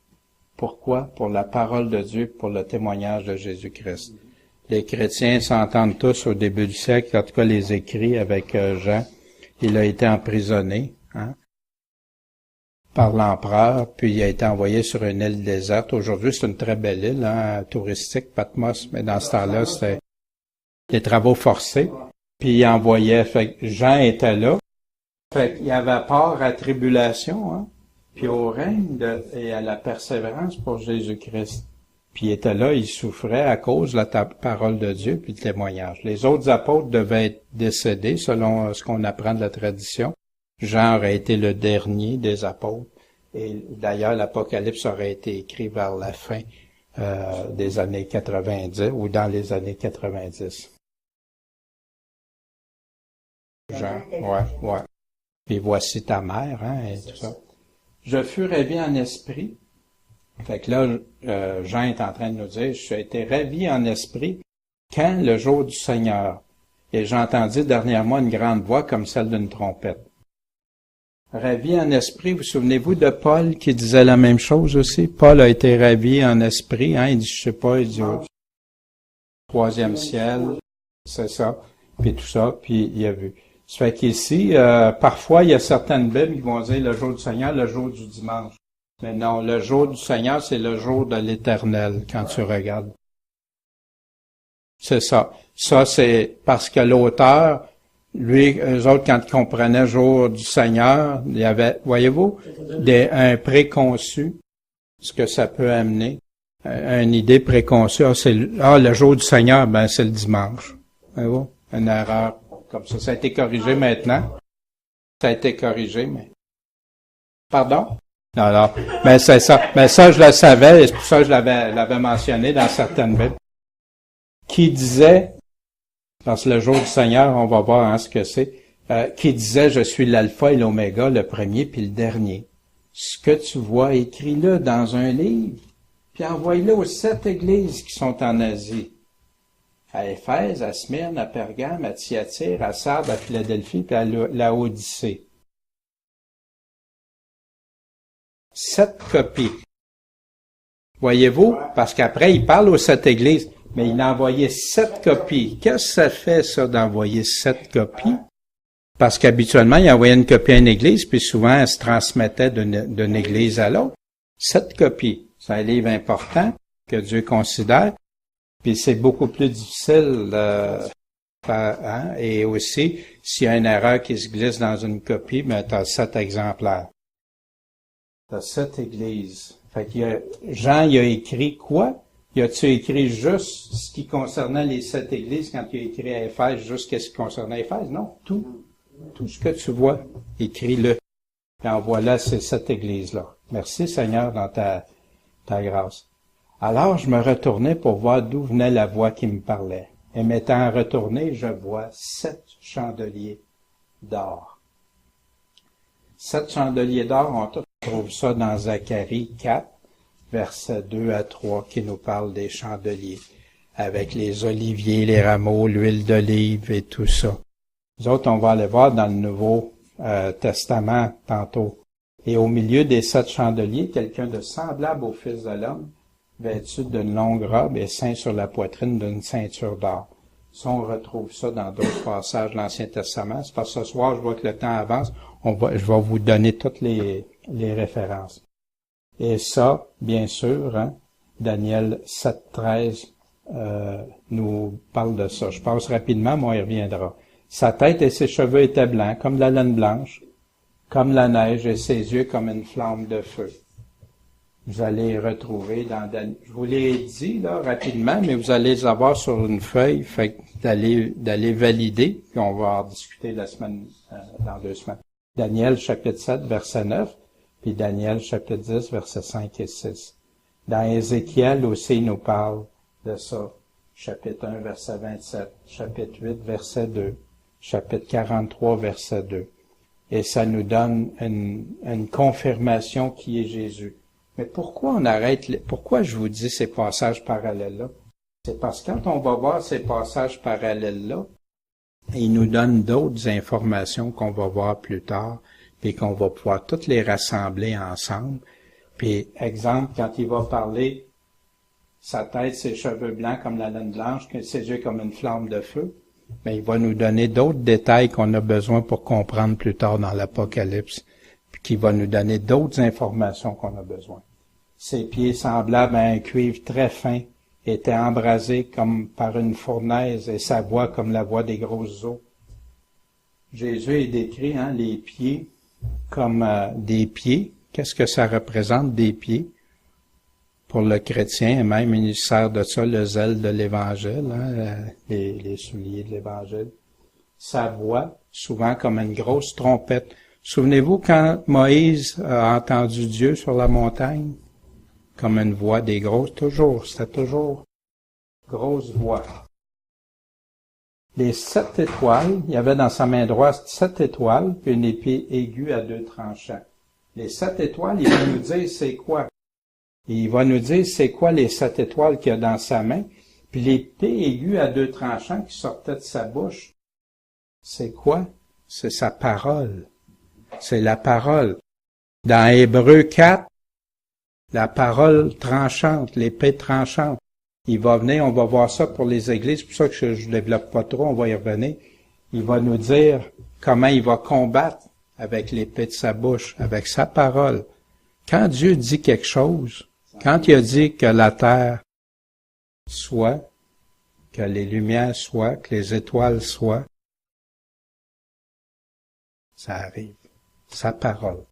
Pourquoi? Pour la parole de Dieu, pour le témoignage de Jésus-Christ. Les chrétiens s'entendent tous au début du siècle, en tout cas les écrits avec Jean. Il a été emprisonné par l'empereur, puis il a été envoyé sur une île déserte. Aujourd'hui, c'est une très belle île touristique, Patmos, mais dans ce temps-là, c'était des travaux forcés. Puis il envoyait, fait que Jean était là. Fait qu'il avait part à tribulation, puis au règne et à la persévérance pour Jésus-Christ. Puis il était là, il souffrait à cause de la parole de Dieu puis le témoignage. Les autres apôtres devaient être décédés selon ce qu'on apprend de la tradition. Jean aurait été le dernier des apôtres. Et d'ailleurs, l'Apocalypse aurait été écrit vers la fin des années 90 ou dans les années 90. Jean, ouais. Puis voici ta mère, et tout ça. Je fus ravi en esprit. Fait que là, Jean est en train de nous dire, je suis été ravi en esprit quand le jour du Seigneur. Et j'entendis derrière moi une grande voix comme celle d'une trompette. Ravi en esprit, vous souvenez-vous de Paul qui disait la même chose aussi? Paul a été ravi en esprit, il dit, je sais pas, il dit au troisième ciel, c'est ça, puis tout ça, puis il a vu. Ça fait qu'ici, parfois, il y a certaines Bibles qui vont dire le jour du Seigneur, le jour du dimanche. Mais non, le jour du Seigneur, c'est le jour de l'Éternel, quand tu regardes. C'est ça. Ça, c'est parce que l'auteur, lui, eux autres, quand ils comprenaient le jour du Seigneur, il y avait, voyez-vous, un préconçu, ce que ça peut amener, une idée préconçue. Le jour du Seigneur, c'est le dimanche. Voyez-vous? Une erreur. Comme ça. Ça a été corrigé maintenant. Ça a été corrigé, mais... Pardon? Non. Mais c'est ça. Mais ça, je le savais, et c'est pour ça que je l'avais mentionné dans certaines Bibles. Qui disait, parce que le jour du Seigneur, on va voir ce que c'est, qui disait, je suis l'alpha et l'oméga, le premier puis le dernier. Ce que tu vois, écris-le dans un livre, puis envoie-le aux 7 églises qui sont en Asie. À Éphèse, à Smyrne, à Pergame, à Thyatire, à Sardes, à Philadelphie, puis à Laodicée. 7 copies. Voyez-vous? Parce qu'après, il parle aux 7 églises, mais il a envoyé 7 copies. Qu'est-ce que ça fait, ça, d'envoyer 7 copies? Parce qu'habituellement, il envoyait une copie à une église, puis souvent, elle se transmettait d'une église à l'autre. 7 copies. C'est un livre important que Dieu considère. Puis c'est beaucoup plus difficile et aussi, s'il y a une erreur qui se glisse dans une copie, tu as 7 exemplaires. Tu as 7 églises. Fait que Jean, il a écrit quoi? Il a-tu écrit juste ce qui concernait les 7 églises quand il a écrit à Éphèse, juste ce qui concernait Éphèse? Non, tout ce que tu vois, écris-le. Et envoie-le ces 7 églises-là. Merci Seigneur dans ta grâce. Alors je me retournai pour voir d'où venait la voix qui me parlait. Et m'étant retourné, je vois 7 chandeliers d'or. 7 chandeliers d'or, on trouve ça dans Zacharie 4, versets 2 à 3, qui nous parle des chandeliers, avec les oliviers, les rameaux, l'huile d'olive et tout ça. Nous autres, on va aller voir dans le Nouveau Testament tantôt. Et au milieu des 7 chandeliers, quelqu'un de semblable au Fils de l'homme, vêtu d'une longue robe et ceint sur la poitrine d'une ceinture d'or. Ça, on retrouve ça dans d'autres passages de l'Ancien Testament. C'est parce que ce soir, je vois que le temps avance, je vais vous donner toutes les références. Et ça, bien sûr, hein, Daniel 7.13 nous parle de ça. Je passe rapidement, mais on y reviendra. Sa tête et ses cheveux étaient blancs, comme la laine blanche, comme la neige, et ses yeux comme une flamme de feu. Vous allez retrouver dans Daniel. Je vous l'ai dit là rapidement, mais vous allez les avoir sur une feuille, fait d'aller valider, puis on va en discuter la semaine dans 2 semaines. Daniel chapitre 7, verset 9, puis Daniel chapitre 10, versets 5 et 6. Dans Ézéchiel aussi, il nous parle de ça. Chapitre 1, verset 27, chapitre 8, verset 2, chapitre 43, verset 2. Et ça nous donne une confirmation qui est Jésus. Mais pourquoi pourquoi je vous dis ces passages parallèles-là? C'est parce que quand on va voir ces passages parallèles-là, ils nous donnent d'autres informations qu'on va voir plus tard, puis qu'on va pouvoir toutes les rassembler ensemble. Puis, exemple, quand il va parler, sa tête, ses cheveux blancs comme la laine blanche, ses yeux comme une flamme de feu, mais il va nous donner d'autres détails qu'on a besoin pour comprendre plus tard dans l'Apocalypse, puis qui va nous donner d'autres informations qu'on a besoin. Ses pieds semblables à un cuivre très fin étaient embrasés comme par une fournaise et sa voix comme la voix des grosses eaux. Jésus est décrit, hein, les pieds comme des pieds. Qu'est-ce que ça représente, des pieds? Pour le chrétien, et même il sert de ça le zèle de l'Évangile, hein, les souliers de l'Évangile. Sa voix, souvent comme une grosse trompette. Souvenez-vous quand Moïse a entendu Dieu sur la montagne? Comme une voix des grosses, c'était toujours grosse voix. Les 7 étoiles, il y avait dans sa main droite 7 étoiles, puis une épée aiguë à 2 tranchants. Les 7 étoiles, il va nous dire c'est quoi. Et il va nous dire c'est quoi les 7 étoiles qu'il y a dans sa main. Puis l'épée aiguë à 2 tranchants qui sortait de sa bouche, c'est quoi? C'est sa parole. C'est la parole. Dans Hébreux 4, la parole tranchante, l'épée tranchante. Il va venir, on va voir ça pour les églises, c'est pour ça que je ne développe pas trop, on va y revenir. Il va nous dire comment il va combattre avec l'épée de sa bouche, avec sa parole. Quand Dieu dit quelque chose, quand il a dit que la terre soit, que les lumières soient, que les étoiles soient, ça arrive. Sa parole.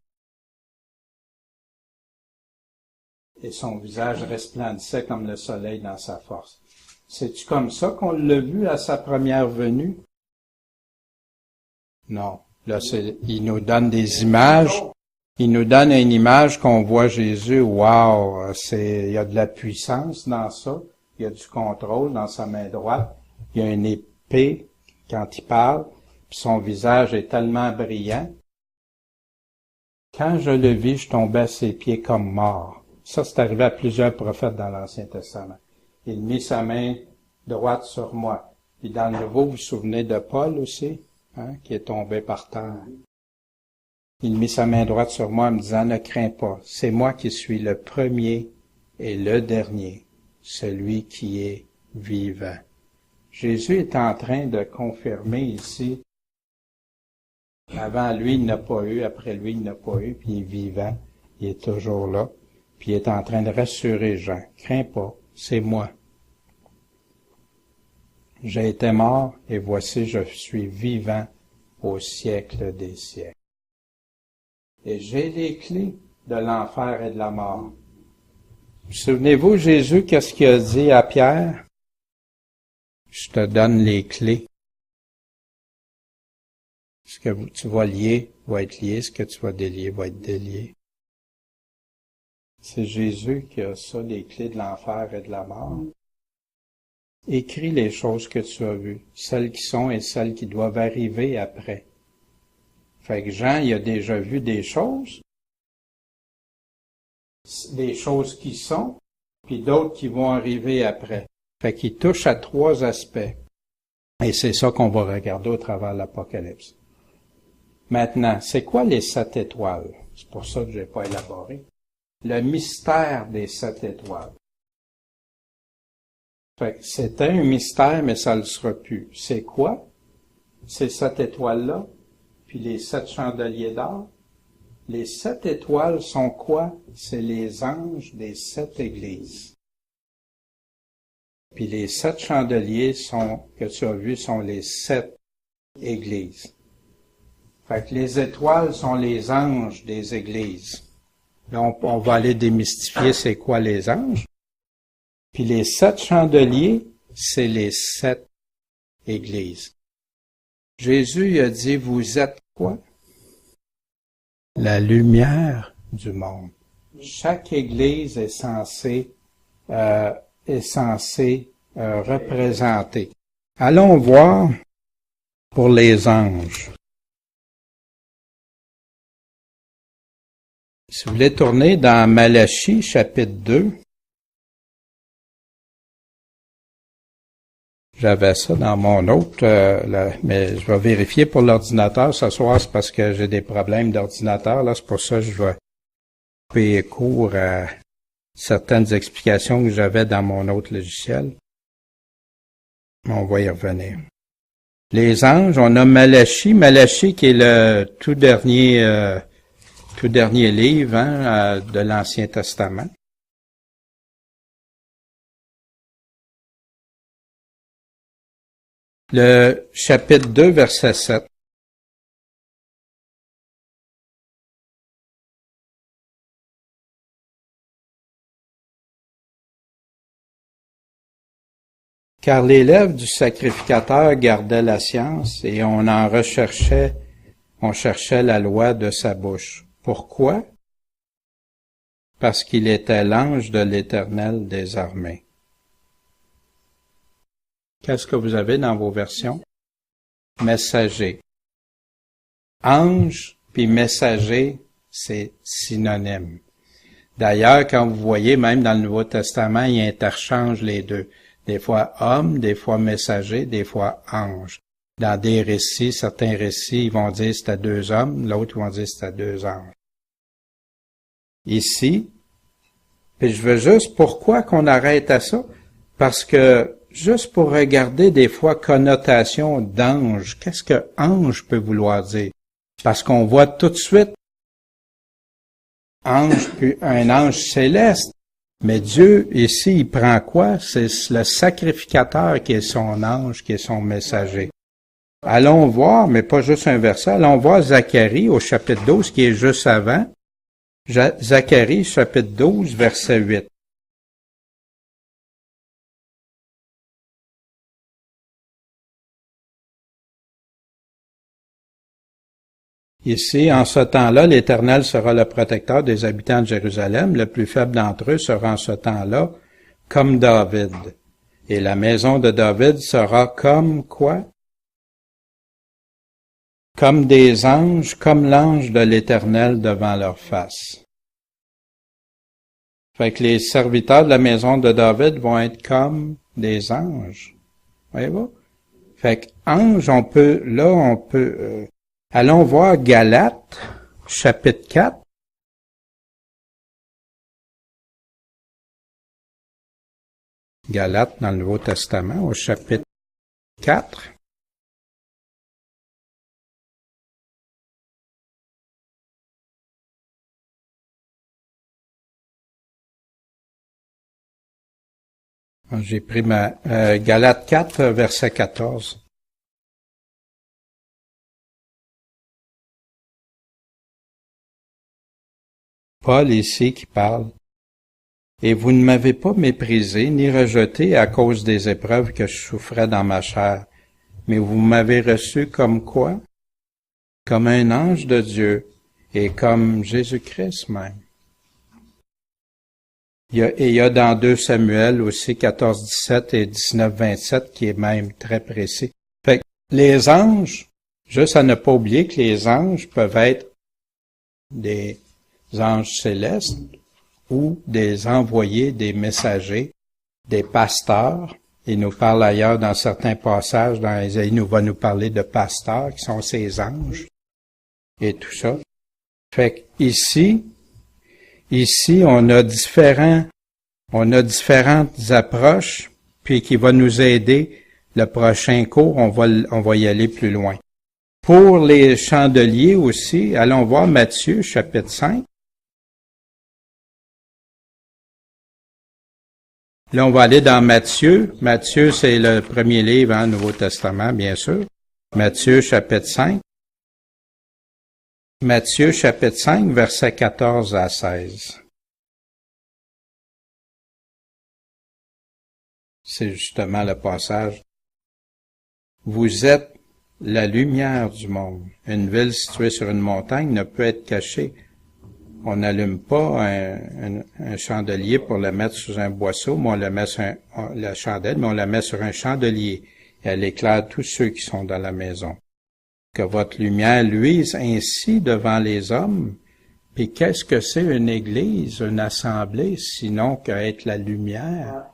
Et son visage resplendissait comme le soleil dans sa force. C'est-tu comme ça qu'on l'a vu à sa première venue? Non. Là, il nous donne des images. Il nous donne une image qu'on voit Jésus. Wow! Il y a de la puissance dans ça. Il y a du contrôle dans sa main droite. Il y a une épée quand il parle. Puis son visage est tellement brillant. Quand je le vis, je tombais à ses pieds comme mort. Ça, c'est arrivé à plusieurs prophètes dans l'Ancien Testament. Il mit sa main droite sur moi. Puis dans le Nouveau, vous vous souvenez de Paul aussi, hein, qui est tombé par terre. Il mit sa main droite sur moi en me disant, ne crains pas, c'est moi qui suis le premier et le dernier, celui qui est vivant. Jésus est en train de confirmer ici, avant lui, il n'a pas eu, après lui, il n'a pas eu, puis il est vivant, il est toujours là. Puis il est en train de rassurer Jean. Crains pas, c'est moi. J'ai été mort et voici je suis vivant au siècle des siècles. Et j'ai les clés de l'enfer et de la mort. Souvenez-vous, Jésus, qu'est-ce qu'il a dit à Pierre? Je te donne les clés. Ce que tu vas lier va être lié, ce que tu vas délier va être délié. C'est Jésus qui a ça, les clés de l'enfer et de la mort. Écris les choses que tu as vues, celles qui sont et celles qui doivent arriver après. Fait que Jean, il a déjà vu des choses qui sont, puis d'autres qui vont arriver après. Fait qu'il touche à 3 aspects. Et c'est ça qu'on va regarder au travers de l'Apocalypse. Maintenant, c'est quoi les 7 étoiles? C'est pour ça que je n'ai pas élaboré. Le mystère des 7 étoiles. Fait que c'était un mystère, mais ça le sera plus. C'est quoi? C'est cette étoile-là, puis les 7 chandeliers d'or. Les 7 étoiles sont quoi? C'est les anges des 7 églises. Puis les 7 chandeliers que tu as vus sont les 7 églises. Fait que les étoiles sont les anges des églises. Là, on va aller démystifier c'est quoi les anges. Puis les 7 chandeliers, c'est les 7 églises. Jésus il a dit, vous êtes quoi? La lumière du monde. Chaque église est censée représenter. Allons voir pour les anges. Si vous voulez tourner dans Malachie, chapitre 2, j'avais ça dans mon autre, mais je vais vérifier pour l'ordinateur ce soir, c'est parce que j'ai des problèmes d'ordinateur, là, c'est pour ça que je vais couper court à certaines explications que j'avais dans mon autre logiciel. On va y revenir. Les anges, on a Malachie qui est le tout dernier livre de l'Ancien Testament. Le chapitre 2, verset 7. Car les lèvres du sacrificateur gardaient la science, et on cherchait la loi de sa bouche. Pourquoi? Parce qu'il était l'ange de l'Éternel des armées. Qu'est-ce que vous avez dans vos versions? Messager. Ange puis messager, c'est synonyme. D'ailleurs, quand vous voyez, même dans le Nouveau Testament, il interchange les deux. Des fois homme, des fois messager, des fois ange. Dans des récits, certains récits, ils vont dire c'était 2 hommes, l'autre, ils vont dire c'était 2 anges. Ici, puis je veux juste, pourquoi qu'on arrête à ça? Parce que, juste pour regarder des fois connotation d'ange, qu'est-ce que ange peut vouloir dire? Parce qu'on voit tout de suite ange, puis un ange céleste. Mais Dieu, ici, il prend quoi? C'est le sacrificateur qui est son ange, qui est son messager. Allons voir, mais pas juste un verset, allons voir Zacharie au chapitre 12, qui est juste avant. Zacharie, chapitre 12, verset 8. Ici, en ce temps-là, l'Éternel sera le protecteur des habitants de Jérusalem. Le plus faible d'entre eux sera en ce temps-là comme David. Et la maison de David sera comme quoi? Comme des anges, comme l'ange de l'Éternel devant leur face. Fait que les serviteurs de la maison de David vont être comme des anges. Voyez-vous? Fait que ange, allons voir Galates, chapitre 4. Galates dans le Nouveau Testament, au chapitre 4. J'ai pris Galates 4, verset 14. Paul ici qui parle. Et vous ne m'avez pas méprisé ni rejeté à cause des épreuves que je souffrais dans ma chair, mais vous m'avez reçu comme quoi? Comme un ange de Dieu et comme Jésus-Christ même. Il y a dans 2 Samuel aussi 14, 17 et 19, 27 qui est même très précis. Fait que les anges, juste à ne pas oublier que les anges peuvent être des anges célestes ou des envoyés, des messagers, des pasteurs. Il nous parle ailleurs dans certains passages, dans Ésaïe, il va nous parler de pasteurs qui sont ces anges et tout ça. Fait que ici, on a différentes approches, puis qui va nous aider. Le prochain cours, on va y aller plus loin. Pour les chandeliers aussi, allons voir Matthieu, chapitre 5. Là, on va aller dans Matthieu. Matthieu, c'est le premier livre, Nouveau Testament, bien sûr. Matthieu, chapitre 5. Matthieu, chapitre 5, versets 14 à 16. C'est justement le passage. Vous êtes la lumière du monde. Une ville située sur une montagne ne peut être cachée. On n'allume pas un chandelier pour le mettre sous un boisseau, mais on le met sur la chandelle, mais on la met sur un chandelier. Et elle éclaire tous ceux qui sont dans la maison. Que votre lumière luise ainsi devant les hommes. Puis qu'est-ce que c'est une église, une assemblée, sinon qu'être la lumière?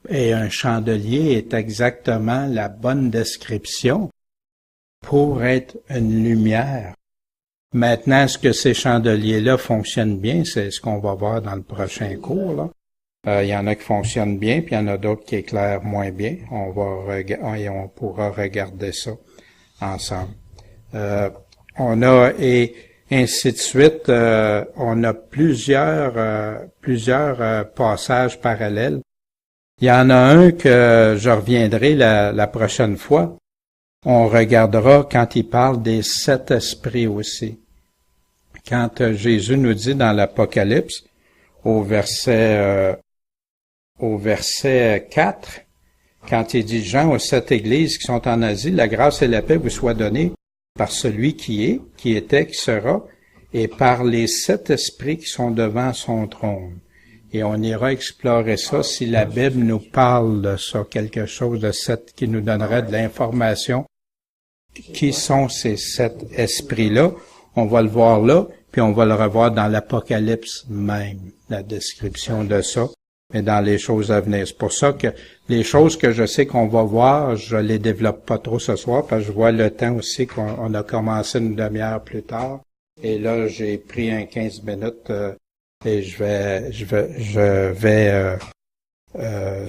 Et un chandelier est exactement la bonne description pour être une lumière. Maintenant, est-ce que ces chandeliers-là fonctionnent bien? C'est ce qu'on va voir dans le prochain cours, là. Il y en a qui fonctionnent bien, puis il y en a d'autres qui éclairent moins bien. On pourra regarder ça ensemble. On a, et ainsi de suite, on a plusieurs passages parallèles. Il y en a un que je reviendrai la prochaine fois. On regardera quand il parle des 7 esprits aussi. Quand Jésus nous dit dans l'Apocalypse, au verset 4, quand il dit « Jean aux 7 églises qui sont en Asie, la grâce et la paix vous soient données par celui qui est, qui était, qui sera, et par les 7 esprits qui sont devant son trône. » Et on ira explorer ça si la Bible nous parle de ça, quelque chose de 7 qui nous donnerait de l'information. Qui sont ces 7 esprits-là? On va le voir là, puis on va le revoir dans l'Apocalypse même, la description de ça, mais dans les choses à venir. C'est pour ça que les choses que je sais qu'on va voir, je les développe pas trop ce soir, parce que je vois le temps aussi qu'on a commencé une demi-heure plus tard. Et là, j'ai pris un 15 minutes, et je vais,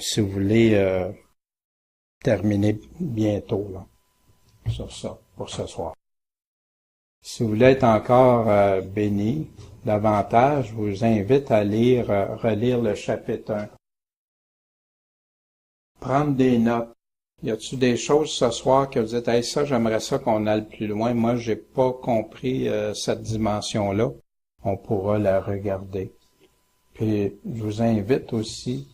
si vous voulez, terminer bientôt, là, sur ça, pour ce soir. Si vous voulez être encore béni davantage, je vous invite à relire le chapitre 1. Prendre des notes. Y a-t-il des choses ce soir que vous dites, hey, ça, j'aimerais ça qu'on aille plus loin. Moi, j'ai pas compris cette dimension-là. On pourra la regarder. Puis, je vous invite aussi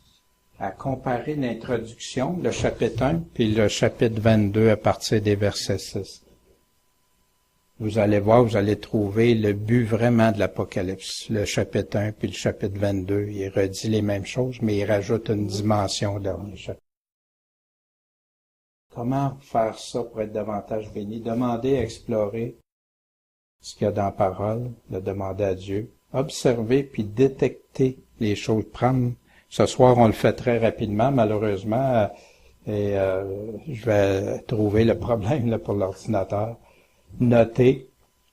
à comparer l'introduction, le chapitre 1, puis le chapitre 22 à partir des versets 6. Vous allez voir, vous allez trouver le but vraiment de l'Apocalypse. Le chapitre 1 puis le chapitre 22, il redit les mêmes choses, mais il rajoute une dimension au dernier chapitre. Comment faire ça pour être davantage béni? Demandez à explorer ce qu'il y a dans la parole, le demander à Dieu. Observer puis détecter les choses. Ce soir, on le fait très rapidement, malheureusement, et je vais trouver le problème là, pour l'ordinateur. Noter,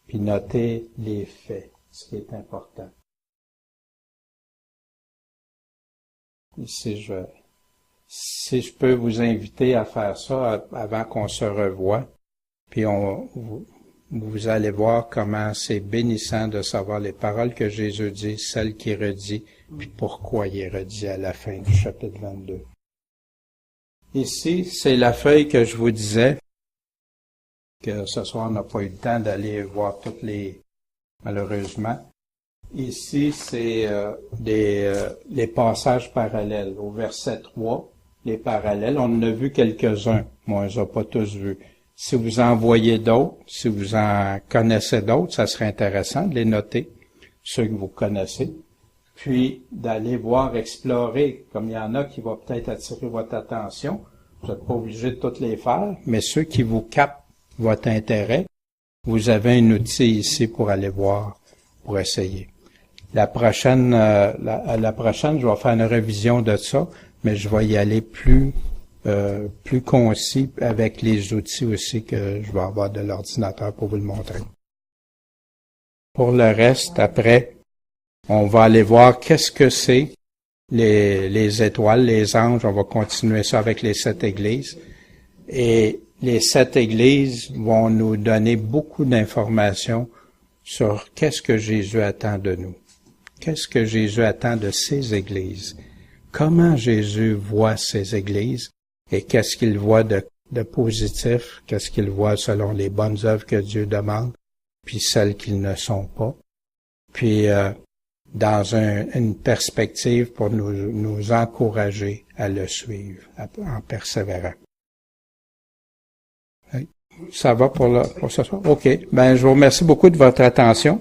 puis noter les faits, ce qui est important. Si je peux vous inviter à faire ça avant qu'on se revoie, puis vous allez voir comment c'est bénissant de savoir les paroles que Jésus dit, celles qu'il redit, puis pourquoi il est redit à la fin du chapitre 22. Ici, c'est la feuille que je vous disais, que ce soir on n'a pas eu le temps d'aller voir toutes les, malheureusement. Ici, c'est les passages parallèles. Au verset 3, les parallèles, on en a vu quelques-uns, mais on ne les a pas tous vus. Si vous en voyez d'autres, si vous en connaissez d'autres, ça serait intéressant de les noter, ceux que vous connaissez, puis d'aller voir, explorer, comme il y en a qui vont peut-être attirer votre attention. Vous n'êtes pas obligé de toutes les faire, mais ceux qui vous captent votre intérêt, vous avez un outil ici pour aller voir, pour essayer. La prochaine, je vais faire une révision de ça, mais je vais y aller plus concis avec les outils aussi que je vais avoir de l'ordinateur pour vous le montrer. Pour le reste, après, on va aller voir qu'est-ce que c'est les étoiles, les anges, on va continuer ça avec les 7 églises. Et les 7 églises vont nous donner beaucoup d'informations sur qu'est-ce que Jésus attend de nous. Qu'est-ce que Jésus attend de ces églises? Comment Jésus voit ces églises et qu'est-ce qu'il voit de positif, qu'est-ce qu'il voit selon les bonnes œuvres que Dieu demande, puis celles qui ne sont pas. Puis, dans une perspective pour nous encourager à le suivre en persévérant. Ça va pour ce soir? OK. Ben, je vous remercie beaucoup de votre attention.